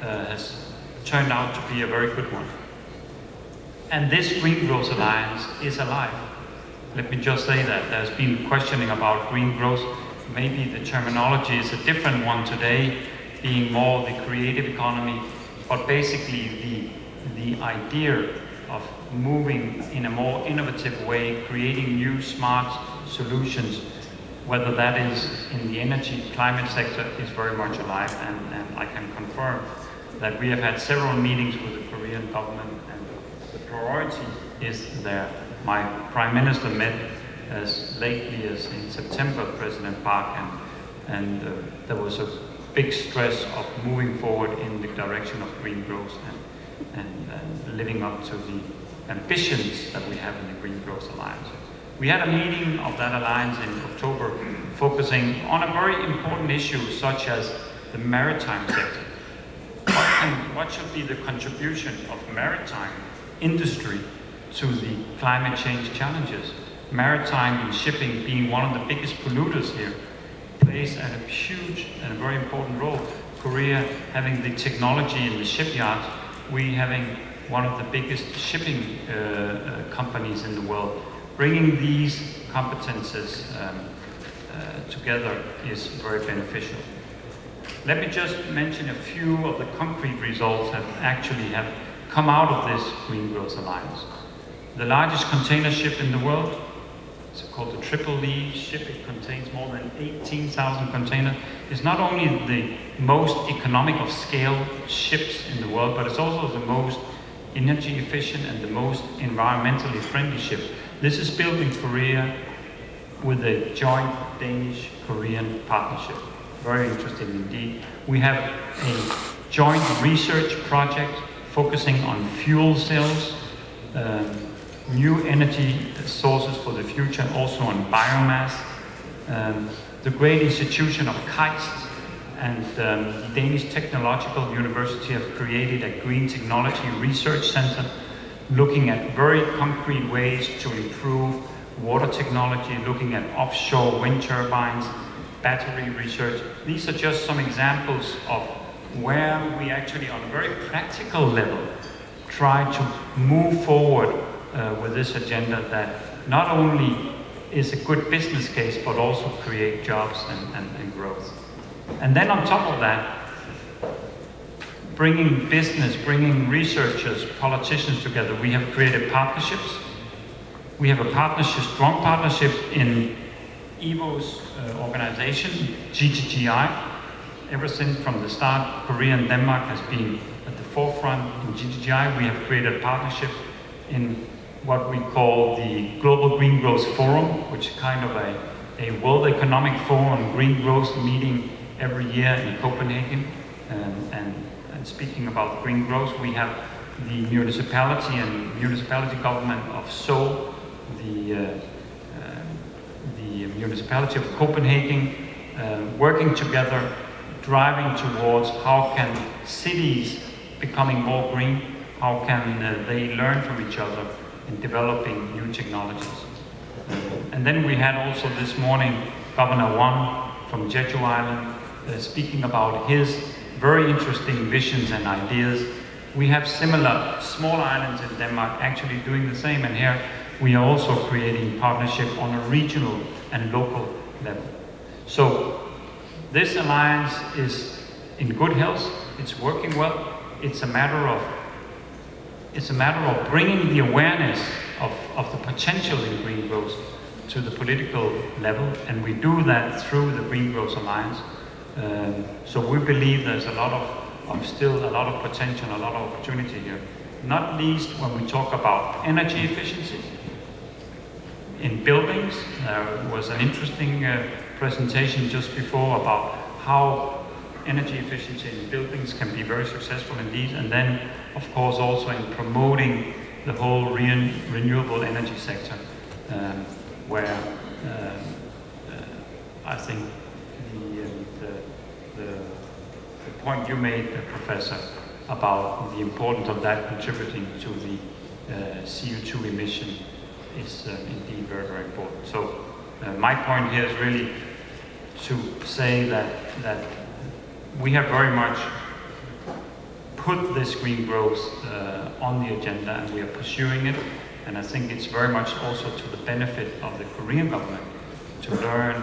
has turned out to be a very good one. And this Green Growth Alliance is alive. Let me just say that there's been questioning about green growth. Maybe the terminology is a different one today, being more the creative economy, but basically the idea of moving in a more innovative way, creating new smart solutions, whether that is in the energy climate sector, is very much alive, and I can confirm that we have had several meetings with the Korean government, and the priority is there. My Prime Minister met as lately as in September President Park, and there was a big stress of moving forward in the direction of green growth and living up to the ambitions that we have in the Green Growth Alliance. We had a meeting of that alliance in October focusing on a very important issue such as the maritime sector. What should be the contribution of maritime industry to the climate change challenges? Maritime and shipping, being one of the biggest polluters here, plays a huge and a very important role. Korea having the technology in the shipyards, we having one of the biggest shipping companies in the world. Bringing these competences together is very beneficial. Let me just mention a few of the concrete results that actually have come out of this Green Growth Alliance. The largest container ship in the world, it's called the Triple E ship. It contains more than 18,000 containers. It's not only the most economic of scale ships in the world, but it's also the most energy efficient and the most environmentally friendly ship. This is built in Korea with a joint Danish-Korean partnership. Very interesting indeed. We have a joint research project focusing on fuel cells, new energy sources for the future, also on biomass. The great institution of KAIST and the Danish Technological University have created a green technology research center looking at very concrete ways to improve water technology, looking at offshore wind turbines, battery research. These are just some examples of where we actually, on a very practical level, try to move forward with this agenda that not only is a good business case, but also create jobs and growth. And then on top of that, bringing business, bringing researchers, politicians together, we have created partnerships. We have a partnership, strong partnership in Ivo's organization, GGGI. Ever since from the start, Korea and Denmark has been at the forefront in GGGI. We have created a partnership in what we call the Global Green Growth Forum, which is kind of a World Economic Forum on green growth meeting every year in Copenhagen. And speaking about green growth, we have the municipality and municipality government of Seoul, the municipality of Copenhagen, working together, driving towards how can cities becoming more green, how can they learn from each other in developing new technologies. And then we had also this morning Governor Wang from Jeju Island speaking about his very interesting visions and ideas. We have similar small islands in Denmark actually doing the same, and here we are also creating partnership on a regional and local level. So this alliance is in good health, it's working well. It's a matter of bringing the awareness of the potential in green growth to the political level, and we do that through the Green Growth Alliance. So we believe there's still a lot of potential, a lot of opportunity here. Not least when we talk about energy efficiency in buildings. There was an interesting presentation just before about how energy efficiency in buildings can be very successful indeed, and then of course also in promoting the whole renewable energy sector, where I think the point you made, Professor, about the importance of that contributing to the CO2 emission is indeed very, very important. So my point here is really to say that we have very much put this green growth on the agenda, and we are pursuing it. And I think it's very much also to the benefit of the Korean government to learn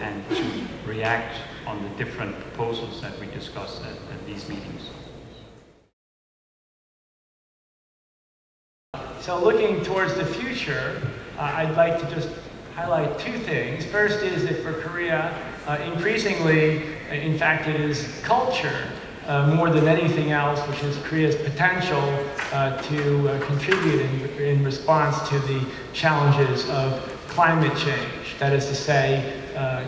and to react on the different proposals that we discuss at these meetings. So looking towards the future, I'd like to just highlight two things. First is that for Korea, increasingly, in fact, it is culture more than anything else, which is Korea's potential to contribute in response to the challenges of climate change. That is to say,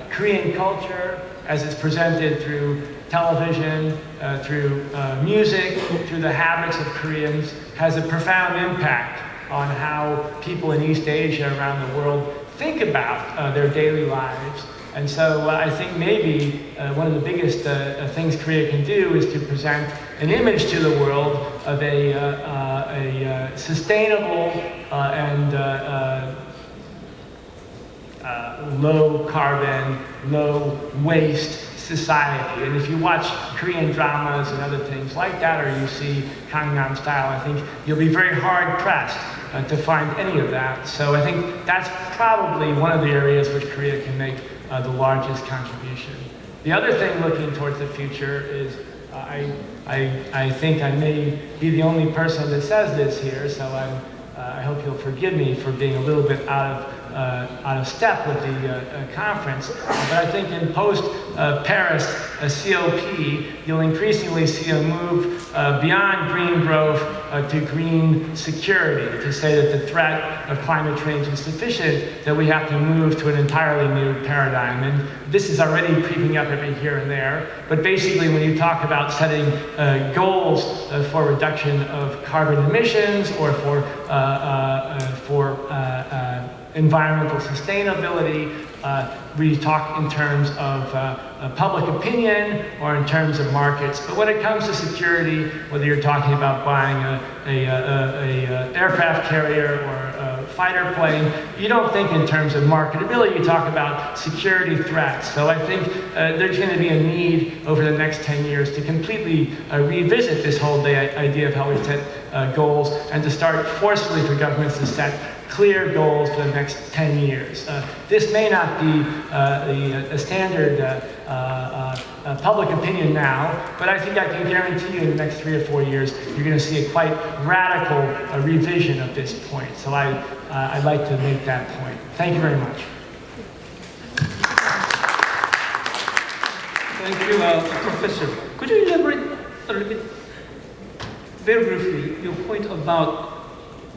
Korean culture, as it's presented through television, through music, through the habits of Koreans, has a profound impact on how people in East Asia around the world think about their daily lives. And so I think maybe one of the biggest things Korea can do is to present an image to the world of a sustainable and low carbon, low waste society. And if you watch Korean dramas and other things like that, or you see Gangnam Style, I think you'll be very hard pressed to find any of that. So I think that's probably one of the areas which Korea can make the largest contribution. The other thing looking towards the future is I think I may be the only person that says this here, so I hope you'll forgive me for being a little bit out of step with the conference. But I think in post-Paris COP, you'll increasingly see a move beyond green growth to green security, to say that the threat of climate change is sufficient, that we have to move to an entirely new paradigm. And this is already creeping up every here and there. But basically, when you talk about setting goals for reduction of carbon emissions or for environmental sustainability, we talk in terms of public opinion or in terms of markets. But when it comes to security, whether you're talking about buying a aircraft carrier or a fighter plane, you don't think in terms of marketability, you talk about security threats. So I think there's going to be a need over the next 10 years to completely revisit this whole idea of how we set goals and to start forcefully for governments to set clear goals for the next 10 years. This may not be a standard public opinion now, but I think I can guarantee you in the next 3 or 4 years, you're going to see a quite radical revision of this point. So I'd like to make that point. Thank you very much. Thank you, Professor. Could you elaborate a little bit, very briefly, your point about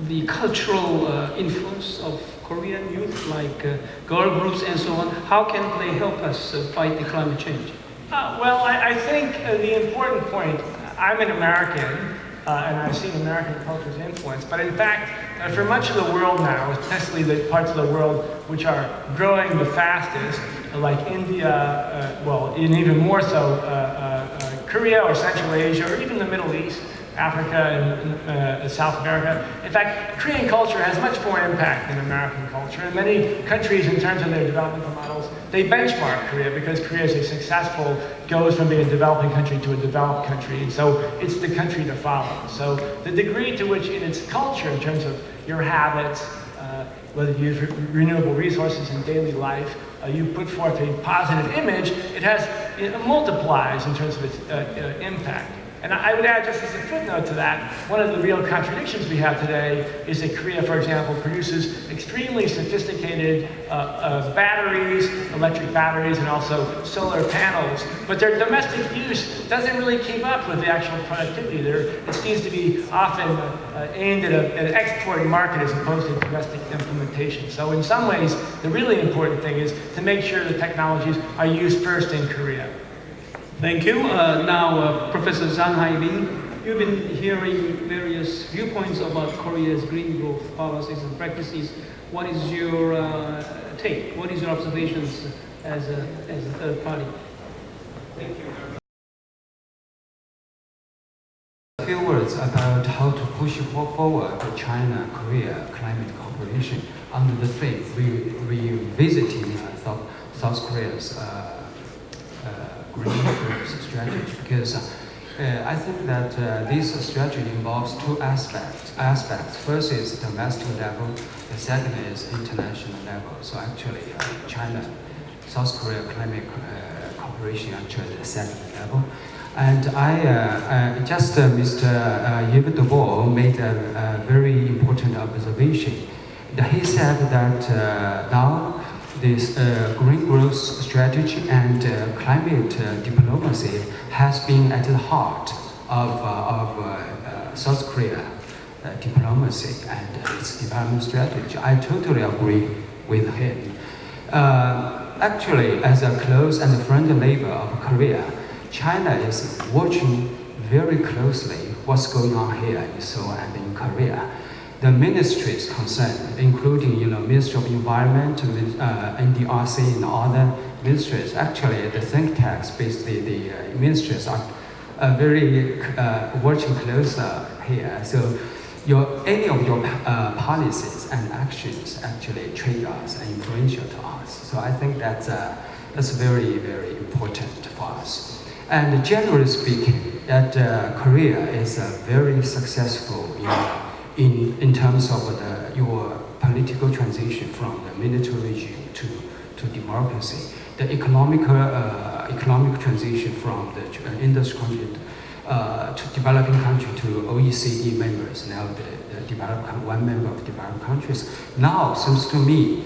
the cultural influence of Korean youth, like girl groups and so on? How can they help us fight the climate change? Well, I think the important point, I'm an American, and I've seen American culture's influence, but in fact, for much of the world now, especially the parts of the world which are growing the fastest, like India, well, and even more so Korea or Central Asia, or even the Middle East, Africa and South America. In fact, Korean culture has much more impact than American culture. In many countries, in terms of their developmental models, they benchmark Korea because Korea is successful, goes from being a developing country to a developed country, and so it's the country to follow. So the degree to which in its culture, in terms of your habits, whether you use renewable resources in daily life, you put forth a positive image, it multiplies in terms of its impact. And I would add, just as a footnote to that, one of the real contradictions we have today is that Korea, for example, produces extremely sophisticated batteries, electric batteries, and also solar panels. But their domestic use doesn't really keep up with the actual productivity. It seems to be often aimed at an export market as opposed to domestic implementation. So in some ways, the really important thing is to make sure the technologies are used first in Korea. Thank you. Now, Professor Zhang Haibing, you've been hearing various viewpoints about Korea's green growth policies and practices. What is your take? What is your observations as a third party? Thank you. A few words about how to push forward the China-Korea climate cooperation under the theme revisiting South Korea's green growth strategy, because I think that this strategy involves two aspects. First is domestic level, the second is international level. So actually, China-South Korea climate cooperation actually the second level. And Mr. Yves Debois made a very important observation. He said that now this green growth strategy and climate diplomacy has been at the heart of South Korea diplomacy and its development strategy. I totally agree with him. Actually, as a close and friendly neighbor of Korea, China is watching very closely what's going on here in Seoul and in Korea. The ministries concerned, including Ministry of Environment, NDRC, and other ministries. Actually, the think tanks, basically the ministries are very watching closer here. So any of your policies and actions actually trigger us and influential to us. So I think that's very, very important for us. And generally speaking, that Korea is very successful in terms of your political transition from the military regime to democracy, the economic transition from the industry country to developing country to OECD members, now one member of developed countries. Now, seems to me,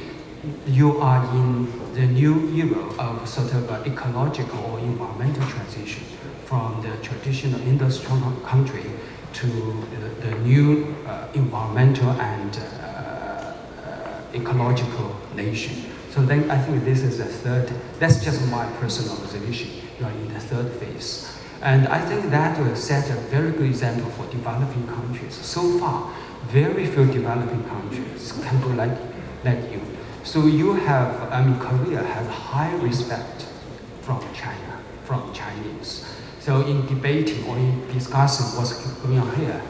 you are in the new era of sort of ecological or environmental transition from the traditional industrial country to the new environmental and ecological nation. So then I think this is the third, that's just my personal observation. You are in the third phase. And I think that will set a very good example for developing countries. So far, very few developing countries can do like you. So you have, Korea has high respect from China, from Chinese. So in debating or in discussing what's going on here,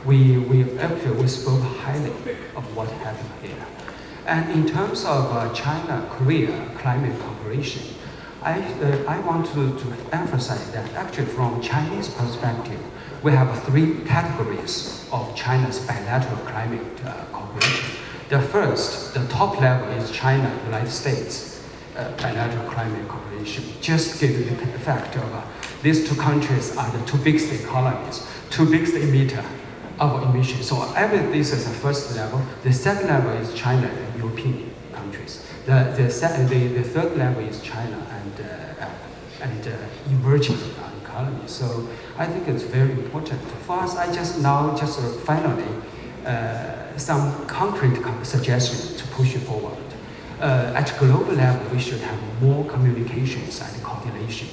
we spoke highly of what happened here. And in terms of China-Korea climate cooperation, I want to emphasize that actually from Chinese perspective, we have three categories of China's bilateral climate cooperation. The first, the top level is China, United States bilateral climate cooperation. Just give you the fact of these two countries are the two biggest economies, two biggest emitter of emissions. So this is the first level. The second level is China and European countries. The third level is China and emerging economies. So I think it's very important. For us, finally, some concrete suggestions to push it forward. At global level, we should have more communications and coordination.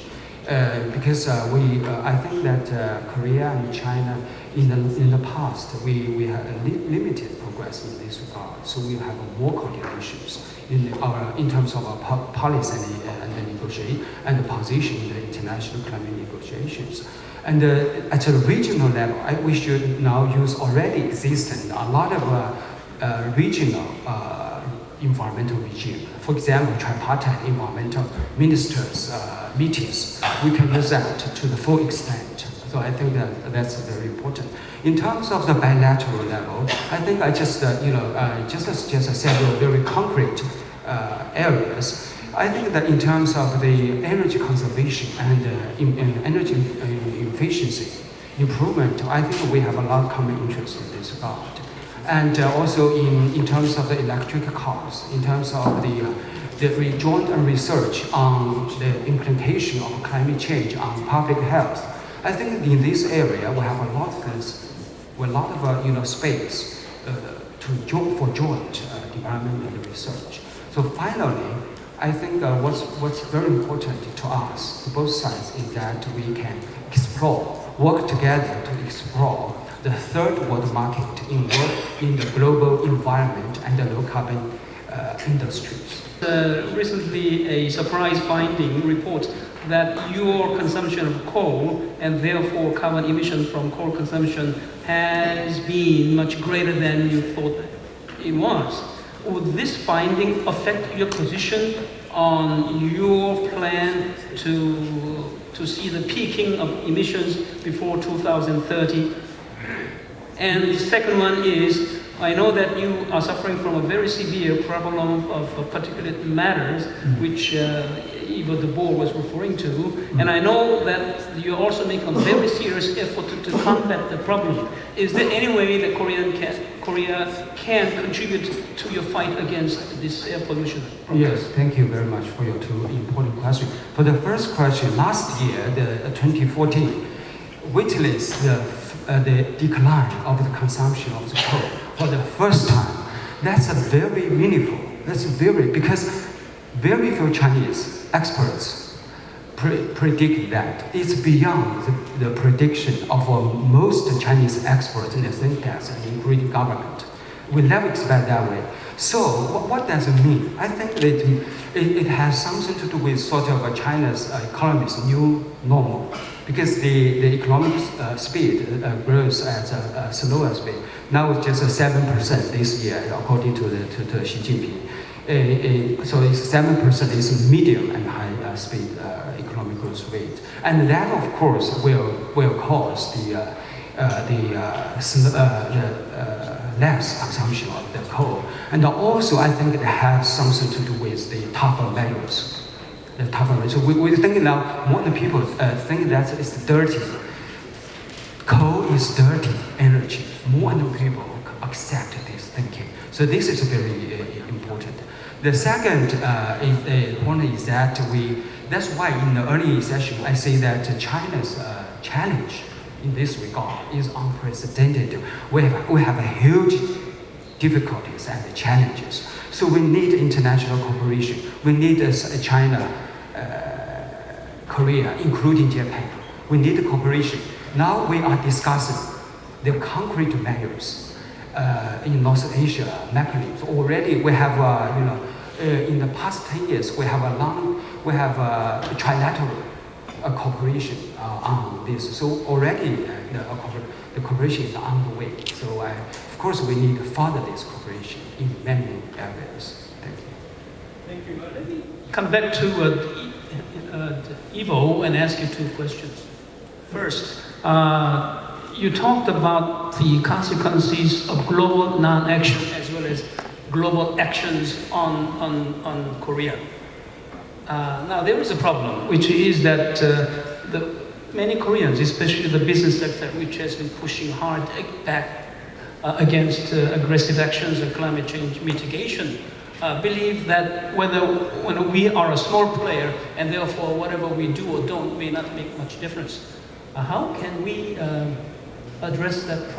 Because I think that Korea and China in the past we had a limited progress in this regard. So we have more coordinations in terms of our policy and negotiation and the position in the international climate negotiations. And at a regional level, we should now use already existing a lot of regional environmental regime. For example, tripartite environmental ministers meetings. We can use that to the full extent. So I think that's very important. In terms of the bilateral level, I think I just suggest several very concrete areas. I think that in terms of the energy conservation and energy efficiency improvement, I think we have a lot of common interest in this regard. And also in terms of the electric cars, in terms of the joint research on the implication of climate change on public health, I think in this area we have a lot of things, a lot of space for joint development and research. So finally, I think what's very important to us, to both sides, is that we can work together to explore the third world market in the global environment and the low carbon industries. Recently, a surprise finding reports that your consumption of coal and therefore carbon emissions from coal consumption has been much greater than you thought it was. Would this finding affect your position on your plan to see the peaking of emissions before 2030? And the second one is, I know that you are suffering from a very severe problem of particulate matters, which Ivo de Boer was referring to, and I know that you also make a very serious effort to combat the problem. Is there any way that Korea can contribute to your fight against this air pollution problem? Yes, thank you very much for your two important questions. For the first question, last year, the 2014, witnessed the decline of the consumption of the coal for the first time. That's a very meaningful. Because very few Chinese experts predict that. It's beyond the prediction of most Chinese experts in the think tanks and including government. We never expect that way. So what does it mean? I think that it has something to do with sort of China's economy's new normal. Because the economic speed grows at a slower speed. Now it's just 7% this year, according to Xi Jinping. So it's 7% is medium and high speed economic growth rate, and that of course will cause the less consumption of the coal. And also, I think it has something to do with the tougher measures. The tougher measures. We think now, modern people think that it's dirty. Coal is dirty energy. More and more people accept this thinking. So this is very important. The second point is that that's why in the early session I say that China's challenge in this regard is unprecedented. We have a huge difficulties and challenges. So we need international cooperation. We need China, Korea, including Japan. We need cooperation. Now we are discussing the concrete measures in North Asia mechanisms. Already we have, in the past 10 years, we have a trilateral cooperation on this. So already the cooperation is underway. So of course we need to further this cooperation in many areas. Thank you. Thank you. Let me come back to Ivo and ask you two questions. First, you talked about the consequences of global non-action as well as global actions on Korea. Now there is a problem, which is that many Koreans, especially the business sector, which has been pushing hard back against aggressive actions on climate change mitigation, believe that when we are a small player and therefore whatever we do or don't may not make much difference. How can we address that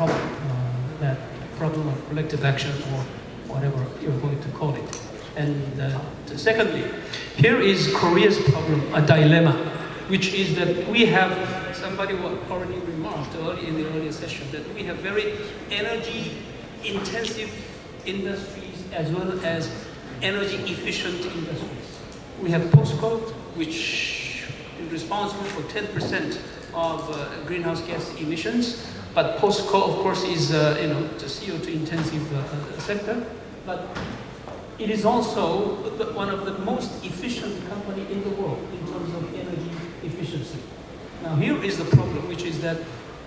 problem of collective action or whatever you're going to call it? And secondly, here is Korea's problem, a dilemma, which is that we have, somebody already remarked in the earlier session, that we have very energy-intensive industries as well as energy-efficient industries. We have POSCO, which is responsible for 10% of greenhouse gas emissions, but POSCO, of course, is the CO2-intensive sector, but it is also one of the most efficient companies in the world in terms of energy efficiency. Now here is the problem, which is that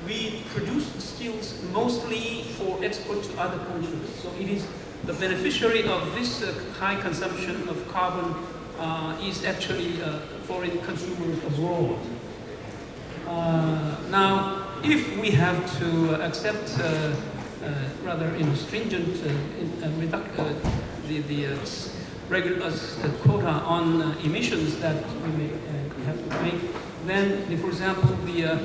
we produce steels mostly for export to other countries. So it is the beneficiary of this high consumption of carbon is actually foreign consumers abroad. Now, if we have to accept rather stringent regular quota on emissions that we may have to make, then, for example, the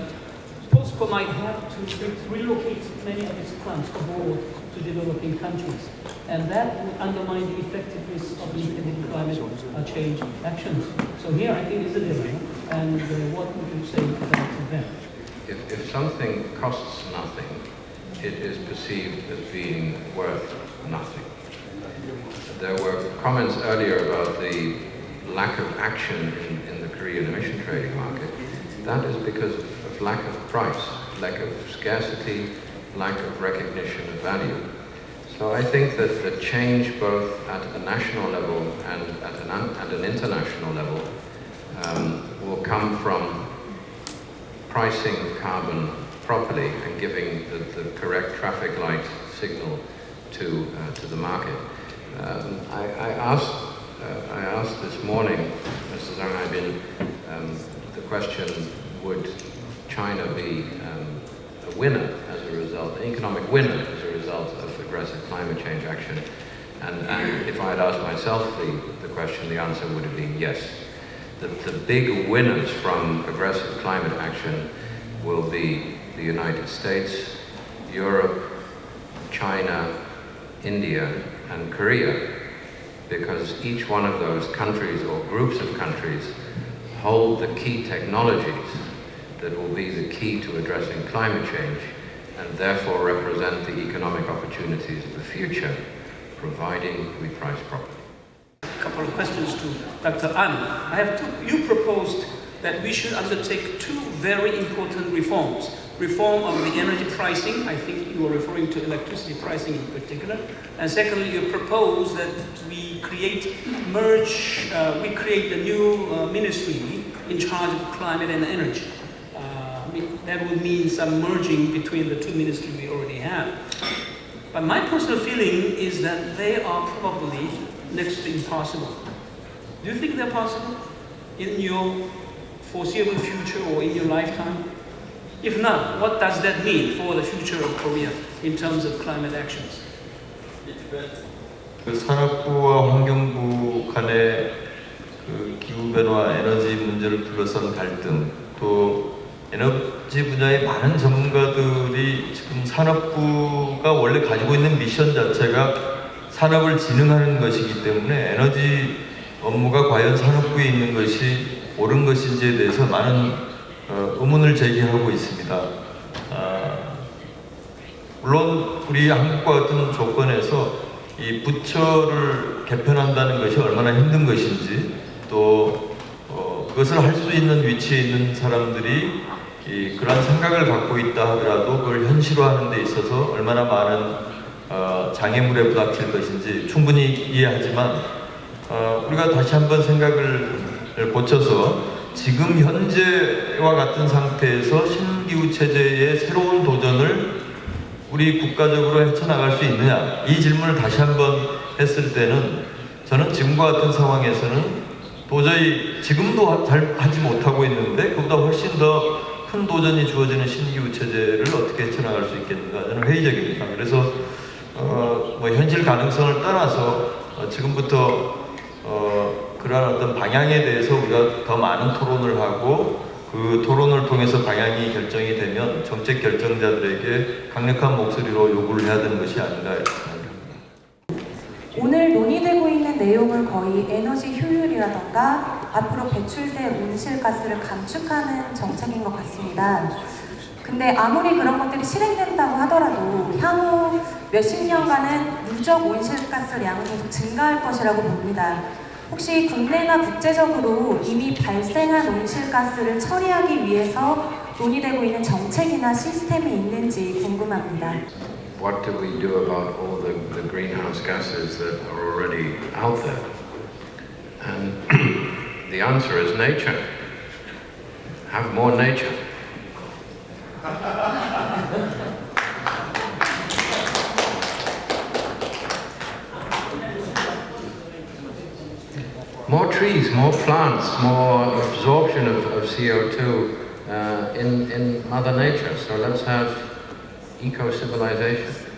POSCO might have to relocate many of its plants abroad to developing countries, and that would undermine the effectiveness of the climate change actions. So here, I think, is a dilemma, and what would you say about that? If something costs nothing, it is perceived as being worth nothing. There were comments earlier about the lack of action in the Korean emission trading market. That is because of lack of price, lack of scarcity, lack of recognition of value. So I think that the change both at a national level and at an international level will come from pricing carbon properly and giving the correct traffic light signal to the market. I asked this morning, Mr. Zhang Haibin, the question, would China be a winner as a result, an economic winner as a result of aggressive climate change action? And if I had asked myself the question, the answer would have been yes. The big winners from aggressive climate action will be the United States, Europe, China, India, and Korea, because each one of those countries or groups of countries hold the key technologies that will be the key to addressing climate change and therefore represent the economic opportunities of the future, providing we price properly. A couple of questions to Dr. An. I have you proposed that we should undertake two very important reforms. Reform of the energy pricing, I think you are referring to electricity pricing in particular. And secondly, you propose that we create a new ministry in charge of climate and energy. That would mean some merging between the two ministries we already have. But my personal feeling is that they are probably next to impossible. Do you think they're possible in your foreseeable future or in your lifetime? If not, what does that mean for the future of Korea in terms of climate actions? 그 산업부와 환경부 간의 그 기후변화 에너지 문제를 둘러싼 갈등, 또 에너지 분야의 많은 전문가들이 지금 산업부가 원래 가지고 있는 미션 자체가 산업을 진흥하는 것이기 때문에 에너지 업무가 과연 산업부에 있는 것이 옳은 것인지에 대해서 많은 의문을 제기하고 있습니다. 물론 우리 한국과 같은 조건에서 이 부처를 개편한다는 것이 얼마나 힘든 것인지, 또 그것을 할 수 있는 위치에 있는 사람들이 그런 생각을 갖고 있다 하더라도 그걸 현실화하는 데 있어서 얼마나 많은 장애물에 부닥칠 것인지 충분히 이해하지만, 우리가 다시 한번 생각을 고쳐서 지금 현재와 같은 상태에서 신기후 체제의 새로운 도전을 우리 국가적으로 헤쳐나갈 수 있느냐, 이 질문을 다시 한번 했을 때는 저는 지금과 같은 상황에서는 도저히 지금도 잘 하지 못하고 있는데 그보다 훨씬 더 큰 도전이 주어지는 신기후 체제를 어떻게 헤쳐나갈 수 있겠는가, 저는 회의적입니다. 그래서 뭐 현실 가능성을 떠나서 지금부터 그러한 어떤 방향에 대해서 우리가 더 많은 토론을 하고, 그 토론을 통해서 방향이 결정이 되면 정책 결정자들에게 강력한 목소리로 요구를 해야 되는 것이 아닌가 이렇게 생각합니다. 오늘 논의되고 있는 내용은 거의 에너지 효율이라던가 앞으로 배출될 온실가스를 감축하는 정책인 것 같습니다. 근데 아무리 그런 것들이 실행된다고 하더라도 향후 몇십 년간은 누적 온실가스량은 계속 증가할 것이라고 봅니다. 혹시 국내나 국제적으로 이미 발생한 온실가스를 처리하기 위해서 논의되고 있는 정책이나 시스템이 있는지 궁금합니다. What do we do about all the greenhouse gases that are already out there? And the answer is nature. Have more nature. More trees, more plants, more absorption of CO2 in Mother Nature. So let's have eco-civilization.